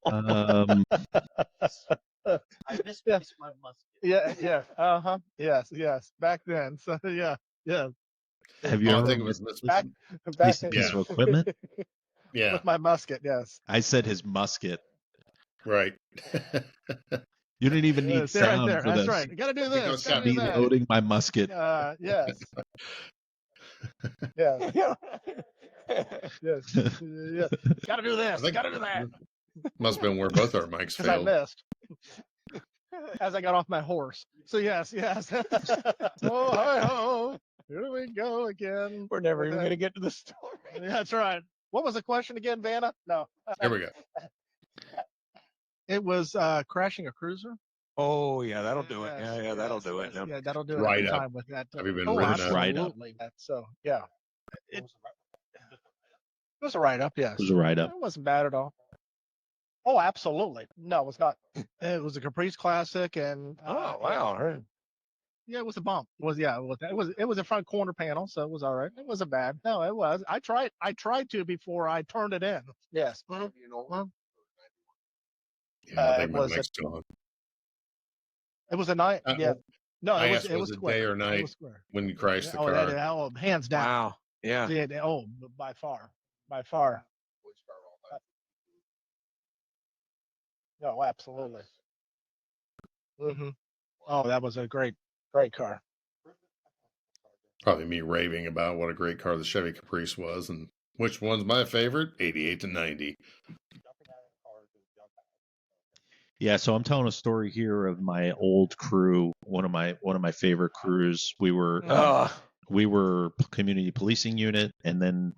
I misplaced my musket. Yeah. Yes. Back then. So yeah. Have you Oh, I ever think it was Miss. Back piece of equipment? Yeah, with my musket. Yes. I said his musket. right. You didn't even need Stay right sound there. for That's this. right. You got to do Because this. Scott Gotta do Me that. loading my musket. Yes. Yes. Yes. Yeah. Got to do this. I think- Got to do that. Must have been where both our mics Because I failed. missed as I got off my horse. So yes. Oh, hi-ho. Here we go again. We're never even going to get to the story. That's right. What was the question again, Vanna? No. Here we go. It was crashing a cruiser. Oh, yeah, that'll do it. Yes, Yeah, that'll yes, do it. Yeah, that'll do it Right every up. time with that. Have you been Oh, written up? Right up. absolutely. So yeah, it was a write up. Yes, It was a write up. It wasn't bad at all. Oh, absolutely. No, it was not. It was a Caprice Classic, and Oh, wow. Yeah, it was a bump. It was a front corner panel, so it was all right. It wasn't bad. No, it was. I tried to before I turned it in. Yes. Mhm. Mhm. Yeah, I think It my was mic's gone. a night. Yeah. No, I it asked, was it square. day or It night was square. when you crashed the Oh, car? hands down. Wow. Yeah. Yeah, by far, by far. No, absolutely. Hmm. Oh, that was a great car. Probably me raving about what a great car the Chevy Caprice was, and which one's my favorite? 88 to 90. Yeah, so I'm telling a story here of my old crew. One of my favorite crews. We were community policing unit, and then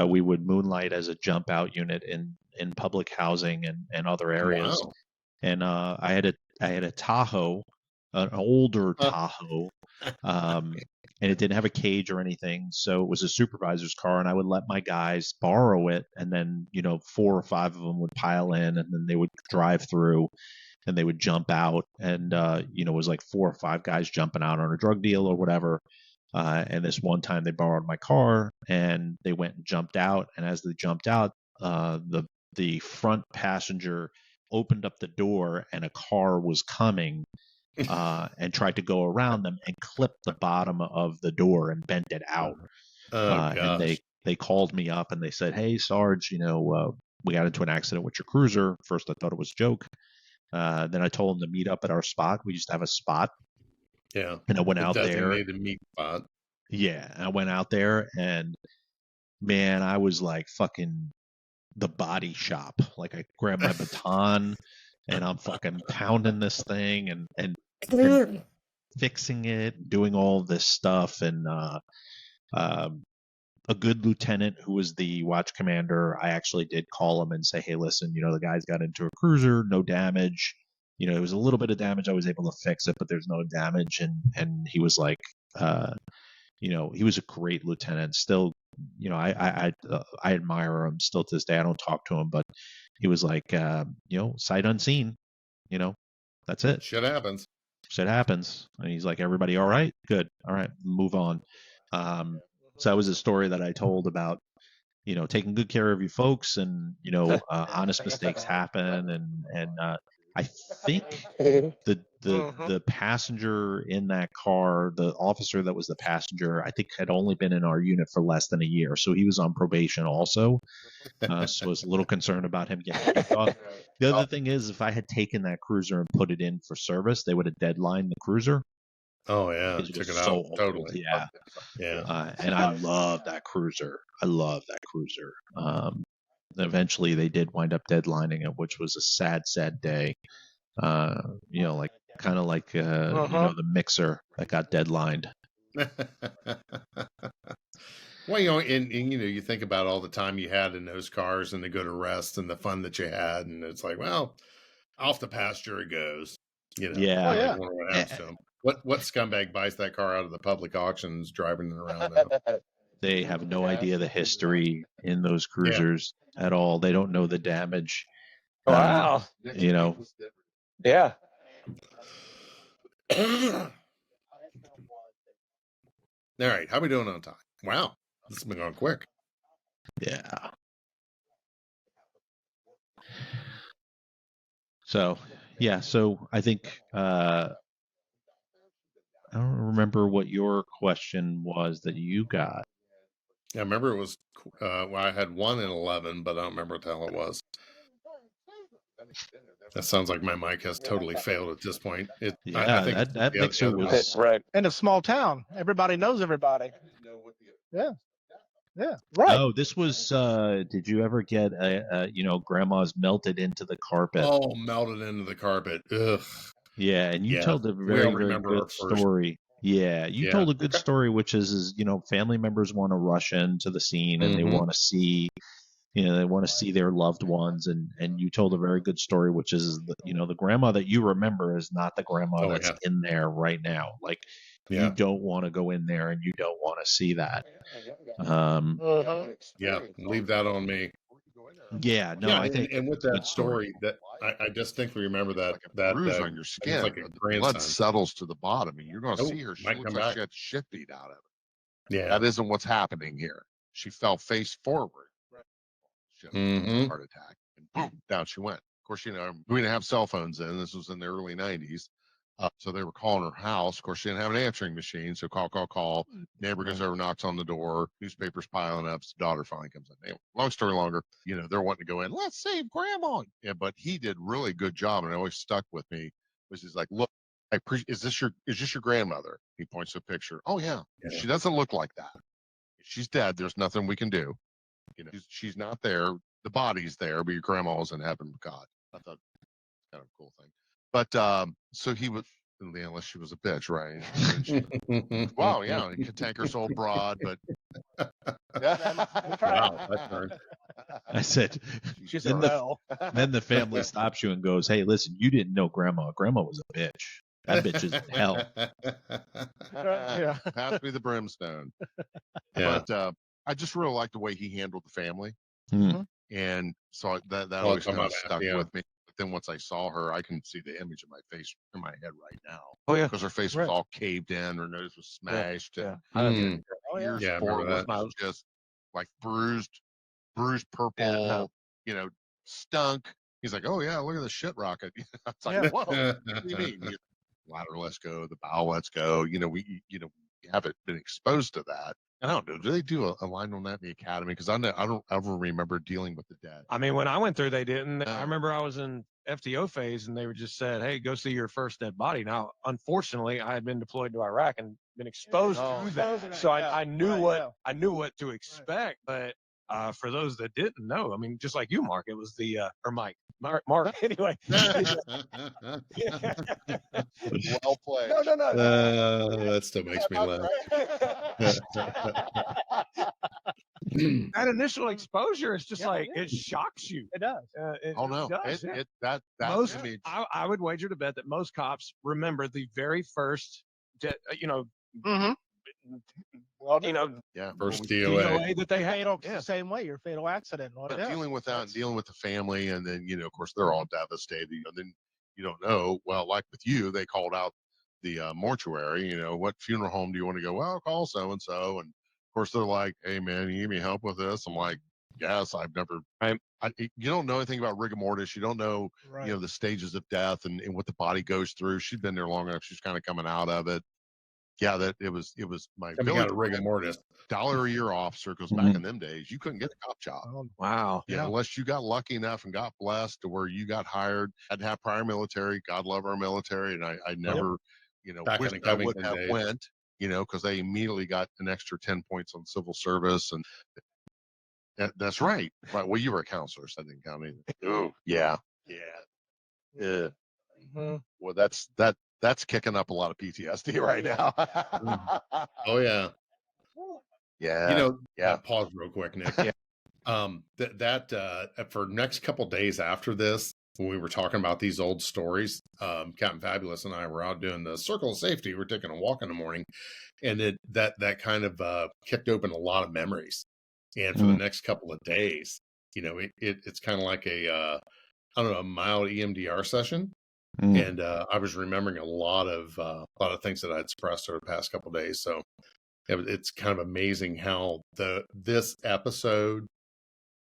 we would moonlight as a jump out unit in public housing and other areas. Wow. And I had a Tahoe, an older Tahoe, and it didn't have a cage or anything, so it was a supervisor's car, and I would let my guys borrow it, and then 4 or 5 of them would pile in, and then they would drive through, and they would jump out, and it was like 4 or 5 guys jumping out on a drug deal or whatever. And this one time they borrowed my car, and they went and jumped out, and as they jumped out, the front passenger opened up the door, and a car was coming, and tried to go around them and clipped the bottom of the door and bent it out. Oh, And gosh. they called me up and they said, "Hey, Sarge, we got into an accident with your cruiser." First, I thought it was a joke. Then I told them to meet up at our spot. We used to have a spot, Yeah. and I went The out there. designated meat spot. Yeah, I went out there, and man, I was like fucking the body shop. Like I grabbed my baton, and I'm fucking pounding this thing and fixing it, doing all this stuff, and a good lieutenant who was the watch commander, I actually did call him and say, "Hey, listen, the guys got into a cruiser, no damage. It was a little bit of damage. I was able to fix it, but there's no damage." And he was like, he was a great lieutenant. Still, I admire him still to this day. I don't talk to him, but he was like, sight unseen. That's it. Shit happens. Shit happens. And he's like, "Everybody all right? Good. All right, move on." So that was a story that I told about, taking good care of you folks, and honest mistakes happen, and I think the passenger in that car, the officer that was the passenger, I think had only been in our unit for less than a year, so he was on probation also. So I was a little concerned about him getting kicked off. The other thing is, if I had taken that cruiser and put it in for service, they would have deadlined the cruiser. Oh, yeah. Because it Took was it so out. old. Totally. Yeah. Yeah. And I love that cruiser. Eventually they did wind up deadlining it, which was a sad, sad day. Like kind of like the mixer that got deadlined. Well, and you think about all the time you had in those cars and the good arrests and the fun that you had, and it's like, well, off the pasture it goes. Yeah. Oh, yeah. What happens to 'em? What scumbag buys that car out of the public auctions, driving it around now? They have no idea the history in those cruisers at all. They don't know the damage. Wow. Yeah. All right, how we doing on time? Wow, this has been going quick. Yeah. So I think I don't remember what your question was that you got. I remember it was I had 1 and 11, but I don't remember what the hell it was. That sounds like my mic has totally failed at this point. I think that mixer was Right. In a small town, everybody knows everybody. Yeah. Yeah. Right. Oh, this was. Did you ever get grandma's melted into the carpet? Oh, melted into the carpet. Ugh. Yeah, and you told a we very, all very remember our good first. story. Yeah, you Yeah. told a good story, which is family members want to rush into the scene and they Mhm. want to see, they want to see their loved ones, and you told a very good story, which is the grandma that you remember is not the grandma Oh, that's yeah. in there right now. Like you Yeah. don't want to go in there and you don't want to see that. Yeah, leave that on me. Yeah, no, Yeah, I think and with that good story. story, that I distinctly remember that like a bruise on I your think skin. it's like a The blood grandson. settles to the bottom, and you're going to Oh, see her. She might looks come like back. she had shit beat out of her. Yeah. That isn't what's happening here. She fell face forward. She had a Mm-hmm. heart attack, and boom, down she went. Of course, we didn't have cell phones then. This was in the early 90s. So they were calling her house. Of course, she didn't have an answering machine. So call. Neighbor goes over, knocks on the door. Newspapers piling up. So daughter finally comes in. Anyway, long story longer, they're wanting to go in. Let's save grandma. Yeah, but he did really good job, and it always stuck with me. Was he's like, look, is this your grandmother? He points to a picture. Oh yeah. She doesn't look like that. She's dead. There's nothing we can do. She's not there. The body's there, but your grandma's in heaven with God. I thought kind of a cool thing. But so he was, unless she was a bitch, right? Wow, yeah, he could tank her soul broad, but Wow, that turned. I said, She's then in the, hell. then the family stops you and goes, "Hey, listen, you didn't know Grandma. Grandma was a bitch. That bitch is in hell." Yeah. pass me the brimstone. Yeah. But I just really like the way he handled the family, Hmm. and so that Well, always come kind on, of stuck yeah. with me. But then once I saw her, I can see the image of my face in my head right now. Oh yeah. Because her face was all caved in, her nose was smashed, Yeah. and Oh, yeah. years Yeah, I forward remember was that. just like bruised purple, no. stunk. He's like, oh yeah, look at the shit rocket. It's like, Yeah. whoa, what do you mean? Bladder, let's go. The bowel, let's go. We haven't been exposed to that. I don't know. Do they do a line on that in the academy? Because I don't ever remember dealing with the dead. I mean, when I went through, they didn't. I No. remember I was in FTO phase, and they were just said, "Hey, go see your first dead body." Now, unfortunately, I had been deployed to Iraq and been exposed Oh. to that, so I knew what to expect. But for those that didn't know, I mean, just like you, Mark, it was the or Mark. Anyway, Well played. No. That still makes me laugh. that initial exposure is just Yeah, like it it shocks you. It does. Oh no, does, yeah. that Most, image. I would wager to bet that most cops remember the very first, Mm-hmm. Well, Yeah, First well, DOA. DOA that they had. fatal, Yeah. the same way, your fatal accident. but Yeah. dealing with that, dealing with the family, and then of course they're all devastated. Then you don't know. Well, like with you, they called out the mortuary. What funeral home do you want to go? Well, call so and so, and of course they're like, "Hey man, you need me help with this?" I'm like, "Yes, I've never." You don't know anything about rigor mortis. You don't know, Right. the stages of death and what the body goes through. She'd been there long enough. She's kind of coming out of it. Yeah, that it was my Coming out of rigor mortis. $1 a year officer, because Mhm. back in them days you couldn't get a cop job. Wow. Yeah, unless you got lucky enough and got blessed to where you got hired, had to have prior military. God love our military, and I never, Back in wished the I would Covington have days. went, because they immediately got an extra 10 points on civil service, and that's right. Right. Well, you were a counselor, so I didn't count either. Oh, yeah. Mhm. Well, that's kicking up a lot of PTSD right now. Oh yeah. Yeah. Pause real quick, Nick. Yeah. For next couple days after this, when we were talking about these old stories, Captain Fabulous and I were out doing the circle of safety. We're taking a walk in the morning, and that kind of kicked open a lot of memories. And for the next couple of days, it's kind of like a mild EMDR session. Mm. And I was remembering a lot of things that I'd suppressed over the past couple of days. So it's kind of amazing how this episode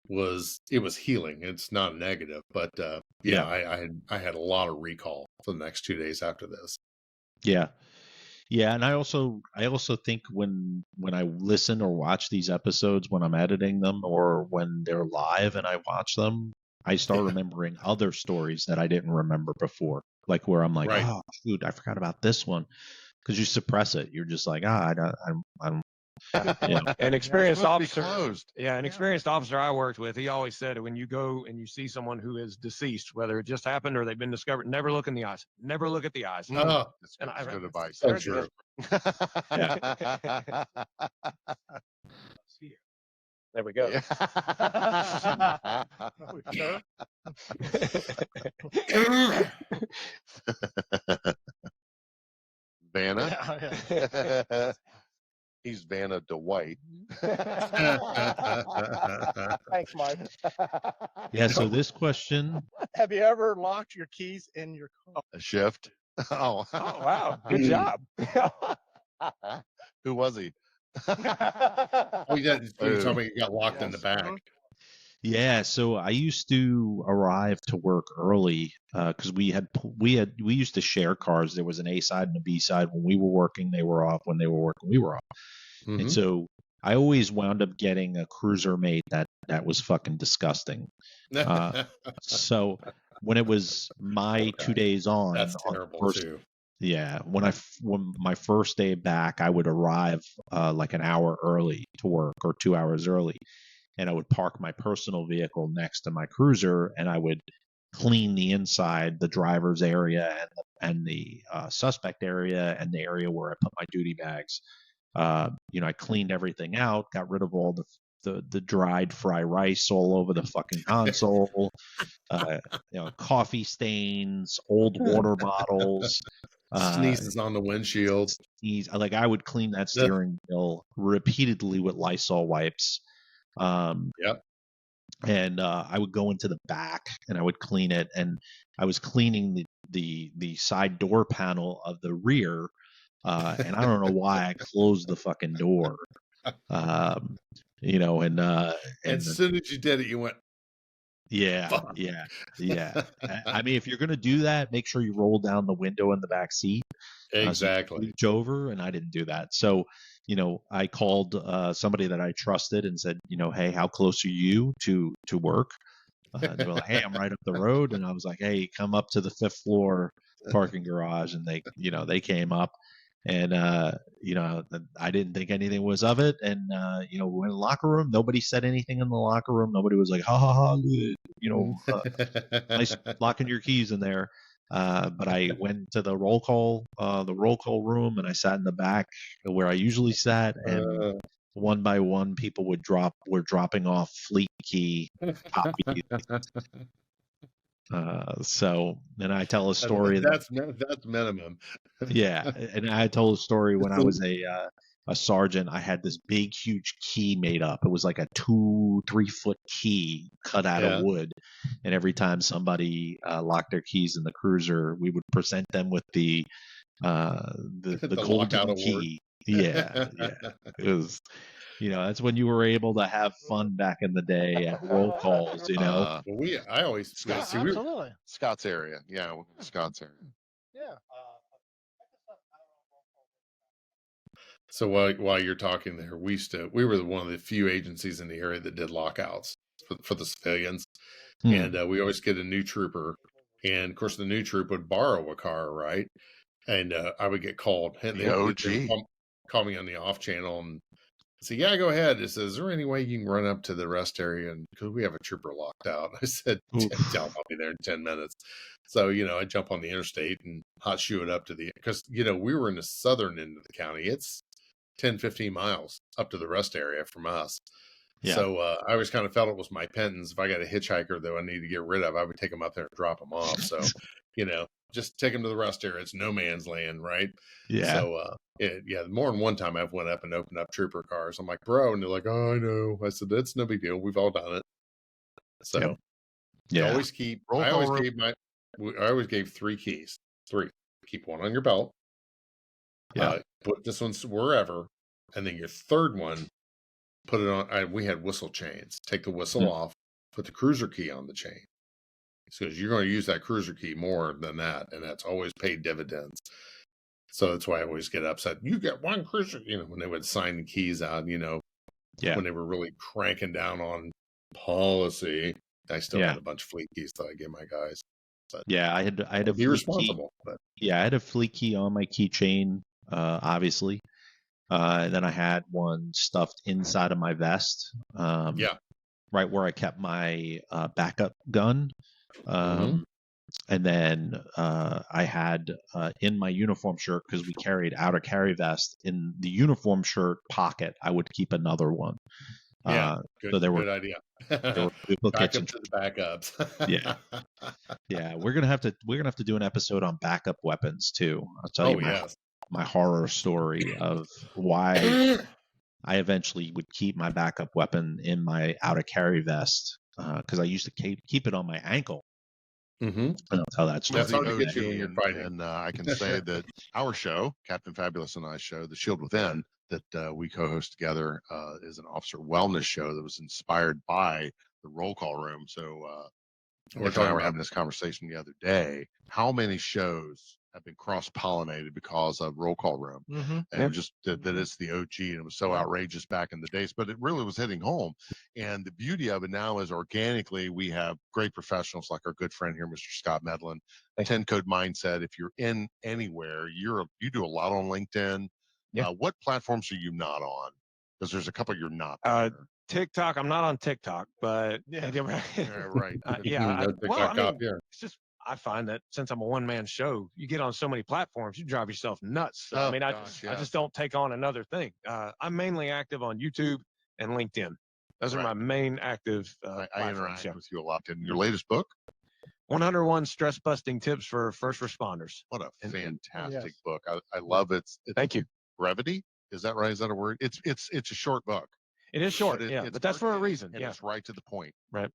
was healing. It's not negative, but I had a lot of recall for the next 2 days after this. Yeah. Yeah, and I also think when I listen or watch these episodes, when I'm editing them or when they're live and I watch them, I start remembering other stories that I didn't remember before. Like where I'm like, Right. oh shoot, I forgot about this one, because you suppress it. You're just like, I don't. An experienced Supposed to be officer. closed. Yeah, an experienced officer I worked with, he always said when you go and you see someone who is deceased, whether it just happened or they've been discovered, never look in the eyes. Never look at the eyes. Oh, That's good advice. so true. There we go. Sure. Vanna, Yeah. he's use Vanna Dwight. Thanks, Mike. Yeah. So this question, Have you ever locked your keys in your car? A shift. Oh, Oh, wow. Good job. Who was he? Oh, you told me you got locked in the Yes. back. yeah. So I used to arrive to work early because we used to share cars. There was an A side and a B side. When we were working, they were off. When they were working, we were off. Mhm. And so I always wound up getting a cruiser mate that was fucking disgusting. So when it was my Okay. 2 days on, That's on the terrible first, too. yeah, when my first day back, I would arrive like an hour early to work or 2 hours early, and I would park my personal vehicle next to my cruiser, and I would clean the inside, the driver's area, and the suspect area, and the area where I put my duty bags. I cleaned everything out, got rid of all the dried fry rice all over the fucking console, coffee stains, old water bottles. Sneezes on the windshield. Like I would clean that steering wheel repeatedly with Lysol wipes. Yep. And I would go into the back and I would clean it, and I was cleaning the side door panel of the rear, and I don't know why I closed the fucking door. And As soon as you did it, you went, yeah, fuck. yeah. I mean, if you're gonna do that, make sure you roll down the window in the back seat. Exactly. So you reach over, and I didn't do that. So, I called somebody that I trusted and said, hey, how close are you to work? They were like, hey, I'm right up the road, and I was like, hey, come up to the 5th floor parking garage, and they came up, and I didn't think anything was of it, and we went in the locker room. Nobody said anything in the locker room. Nobody was like, ha ha ha, nice locking your keys in there. But I went to the roll call room, and I sat in the back where I usually sat, and one by one, people were dropping off fleet key copies. So then I tell a story that's minimum. yeah, and I told a story when I was a sergeant. I had this big, huge key made up. It was like a 2-3 foot key cut out of wood, and every time somebody locked their keys in the cruiser, we would present them with the golden key. Yeah. It was, that's when you were able to have fun back in the day at roll calls. Well, I always Scott, see Absolutely. Scott's area. Yeah, Scott's area. Yeah. So while you're talking there, we were one of the few agencies in the area that did lockouts for the civilians, and we always get a new trooper, and of course the new troop would borrow a car, right? And I would get called, and they would call me on the off channel and say, "Yeah, go ahead." It says, "Is there any way you can run up to the rest area, and because we have a trooper locked out?" I said, "I'll be there in 10 minutes." So I jump on the interstate and hot shoe it up to because we were in the southern end of the county. It's 10-15 miles up to the rest area from us. Yeah. So I always kind of felt it was my penance. If I got a hitchhiker that I need to get rid of, I would take them up there and drop them off. So, just take them to the rest area. It's no man's land, right? Yeah. So, more than one time I've went up and opened up trooper cars. I'm like, bro, and they're like, oh, I know. I said, that's no big deal. We've all done it. So, I always gave 3 keys. 3. Keep one on your belt. Yeah. Put this one wherever, and then your third one, put it on. We had whistle chains. Take the whistle off, put the cruiser key on the chain. Because you're going to use that cruiser key more than that, and that's always paid dividends. So that's why I always get upset. You get one cruiser, when they would sign the keys out, when they were really cranking down on policy. I still had a bunch of fleet keys that I gave my guys. But I had a be responsible. Key. But I had a fleet key on my keychain, obviously. And then I had one stuffed inside of my vest. Right where I kept my backup gun. And then I had in my uniform shirt, because we carried outer carry vest, in the uniform shirt pocket, I would keep another one. Good idea. There were duplicates Backup to the backups. Yeah. We're gonna have to do an episode on backup weapons too. I'll tell you my horror story of why I eventually would keep my backup weapon in my out of carry vest because I used to keep it on my ankle. Mm-hmm. And I'll tell that story. That's hard to get OG, you when you're fighting. and I can say that our show, Captain Fabulous and I's show, The Shield Within, that we co-host together, is an officer wellness show that was inspired by the roll call room. So We're Nick and I talking were about having this conversation the other day. How many shows have been cross-pollinated because of roll call room? Mm-hmm. And just that it's the OG, and it was so outrageous back in the days, but it really was hitting home. And the beauty of it now is organically we have great professionals like our good friend here, Mr. Scott Medlin. 10 Code Mindset. If you're in anywhere, you do a lot on LinkedIn. Yeah. What platforms are you not on? Because there's a couple you're not. TikTok. I'm not on TikTok, but Yeah. Right. yeah. No Well, TikTok I mean, cop, yeah. it's just I find that since I'm a one-man show, you get on so many platforms, you drive yourself nuts. So, I Oh, mean, I gosh, just yes. don't take on another thing. I'm mainly active on YouTube and LinkedIn. Those are Right. my main active I platforms. interact Yeah. with you a lot. And your latest book? 101 stress busting tips for first responders. What a And- fantastic Yes. book. I love its Thank you. brevity. Is that right? Is that a word? It's a short book. It is short, But yeah, it's but that's for a hard-hitting, reason. and Yeah. it's right to the point. Right.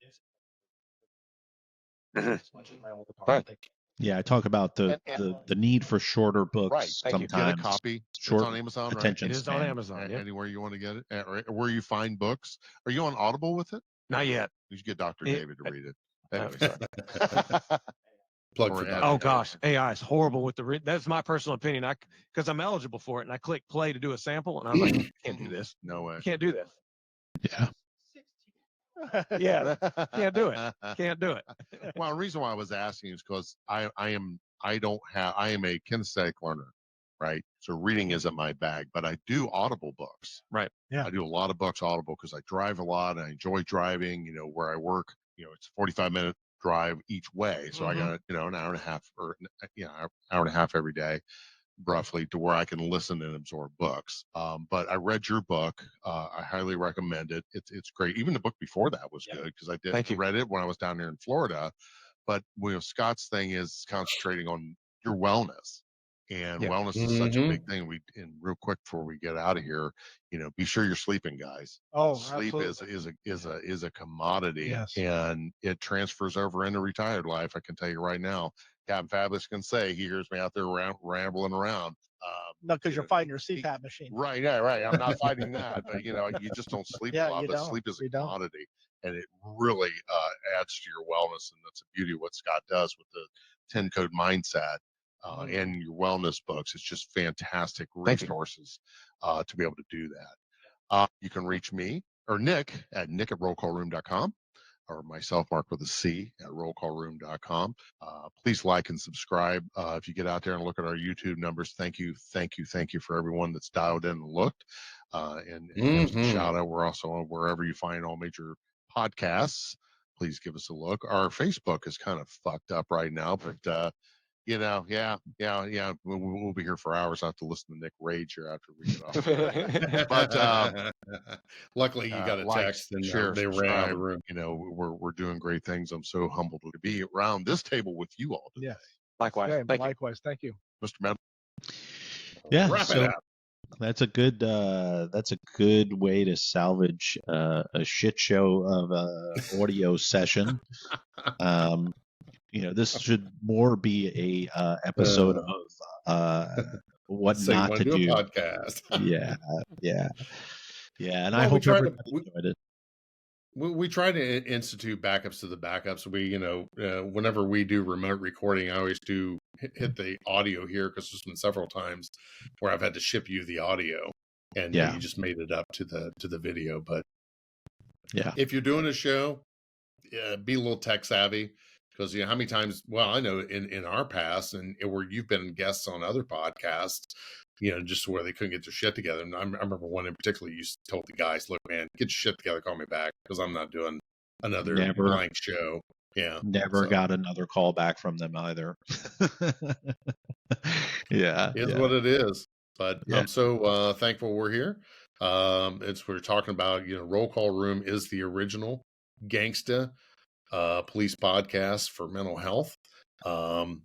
As much as my older Right. Thank Yeah, I talk about the need for shorter books. Right. Thank you. Get a Sometimes copy. short It's on Amazon, attention It is on span. Amazon. right? Yeah. Anywhere you want to get it, or where you find books. Are you on Audible with it? Not yet. You should get Dr. It- David to read it. Oh, Anyway, sorry. Plug Or for Adam. that. Oh gosh, AI is horrible with that's my personal opinion. Because I'm eligible for it, and I click play to do a sample, and I was like, I can't do this. No way. I can't do this. Yeah. Yeah, can't do it. Can't do it. Well, the reason why I was asking is because I am a kinesthetic learner, right? So reading isn't my bag, but I do Audible books. Right. Yeah. I do a lot of books Audible because I drive a lot and I enjoy driving. You know, where I work, it's a 45-minute drive each way, so I got an hour and a half or hour and a half every day, roughly, to where I can listen and absorb books. But I read your book. I highly recommend it. It's great. Even the book before that was good because I Thank you. read it when I was down here in Florida. But Scott's thing is concentrating on your wellness, and Yeah. wellness is such a big thing. And real quick before we get out of here, be sure you're sleeping, guys. Oh, Sleep absolutely. is a commodity, Yes. and it transfers over into retired life. I can tell you right now. Captain Fabulous can say he hears me out there rambling around. No, because you're fighting your CPAP machine. Right, yeah, right. I'm not fighting that, but you just don't sleep Yeah, a lot. you But don't. sleep is a You don't. commodity, and it really adds to your wellness, and that's the beauty of what Scott does with the 10 Code Mindset and your wellness books. It's just fantastic Thank you. resources to be able to do that. You can reach me or Nick at nick@rollcallroom.com. Or myself, Mark with a C, at rollcallroom.com. Please like and subscribe. If you get out there and look at our YouTube numbers, thank you for everyone that's dialed in and looked. And give us a shout out. We're also on wherever you find all major podcasts. Please give us a look. Our Facebook is kind of fucked up right now, but we'll be here for hours. I have to listen to Nick rage here after we get off. But luckily, you got a like, text and share, they ran out subscribe. of room. We're doing great things. I'm so humbled to be around this table with you all today. Yes. Likewise. Okay, Thank you. likewise. Thank you. Mr. Medlin. Yeah. Wrap it So up. that's a good way to salvage a shit show of a audio session. This should more be a episode of what So you not wanna to do do. a podcast. Yeah. And I Well, we hope try to- everybody enjoyed it. We try to institute backups to the backups. We, whenever we do remote recording, I always do hit the audio here because there's been several times where I've had to ship you the audio, and Yeah. you just made it up to the video. But Yeah. if you're doing a show, be a little tech savvy, because how many times? Well, I know in our past and where you've been guests on other podcasts, just where they couldn't get their shit together. And I remember one in particular, you told the guys, "Look, man, get your shit together, call me back, because I'm not doing another Never. blank show." Yeah, Never so, got another call back from them either. Yeah. Is what it is. But Yeah. I'm so thankful we're here. We're talking about Roll Call Room is the original gangsta police podcast for mental health. And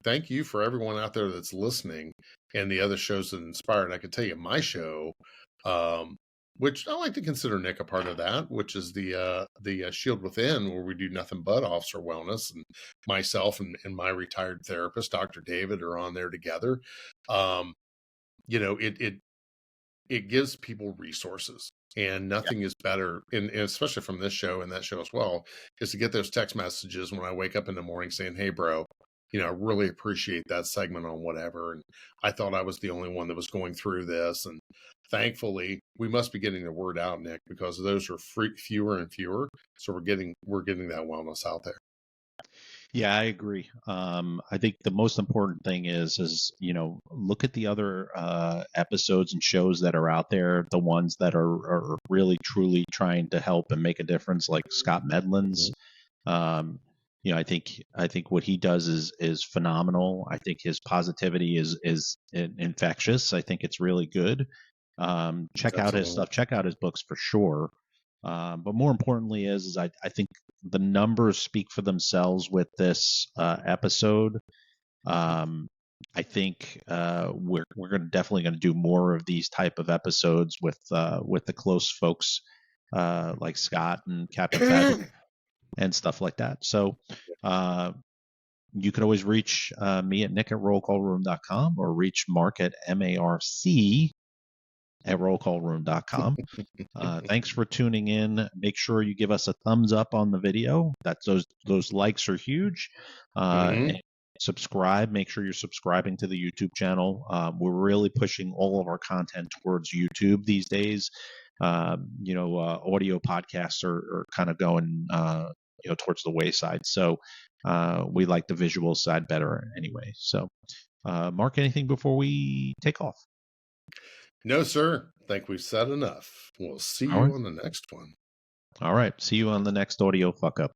thank you for everyone out there that's listening and the other shows that inspired. I can tell you my show which I like to consider Nick a part of that, which is the Shield Within, where we do nothing but officer wellness, and myself and my retired therapist, Dr. David, are on there together. You know, it gives people resources, and nothing is better, and especially from this show and that show as well, is to get those text messages when I wake up in the morning saying, "Hey, bro, you know, I really appreciate that segment on whatever, and I thought I was the only one that was going through this." And thankfully, we must be getting the word out, Nick, because those are fewer and fewer. So we're getting that wellness out there. Yeah, I agree. I think the most important thing is look at the other episodes and shows that are out there, the ones that are really truly trying to help and make a difference, like Scott Medlin's. I think what he does is phenomenal. I think his positivity is infectious. I think it's really good. Check out his stuff. Check out his books for sure. But more importantly is I think the numbers speak for themselves with this episode. I think we're definitely going to do more of these type of episodes with the close folks like Scott and Captain Fat and stuff like that. So you could always reach me at nick@rollcallroom.com or reach Mark at marc@rollcallroom.com. Thanks for tuning in. Make sure you give us a thumbs up on the video. Those likes are huge. And subscribe. Make sure you're subscribing to the YouTube channel. We're really pushing all of our content towards YouTube these days. Audio podcasts are kind of going towards the wayside. So we like the visual side better anyway. So Mark, anything before we take off? No, sir. I think we've said enough. We'll see you on the next one. All right. See you on the next audio fuck up.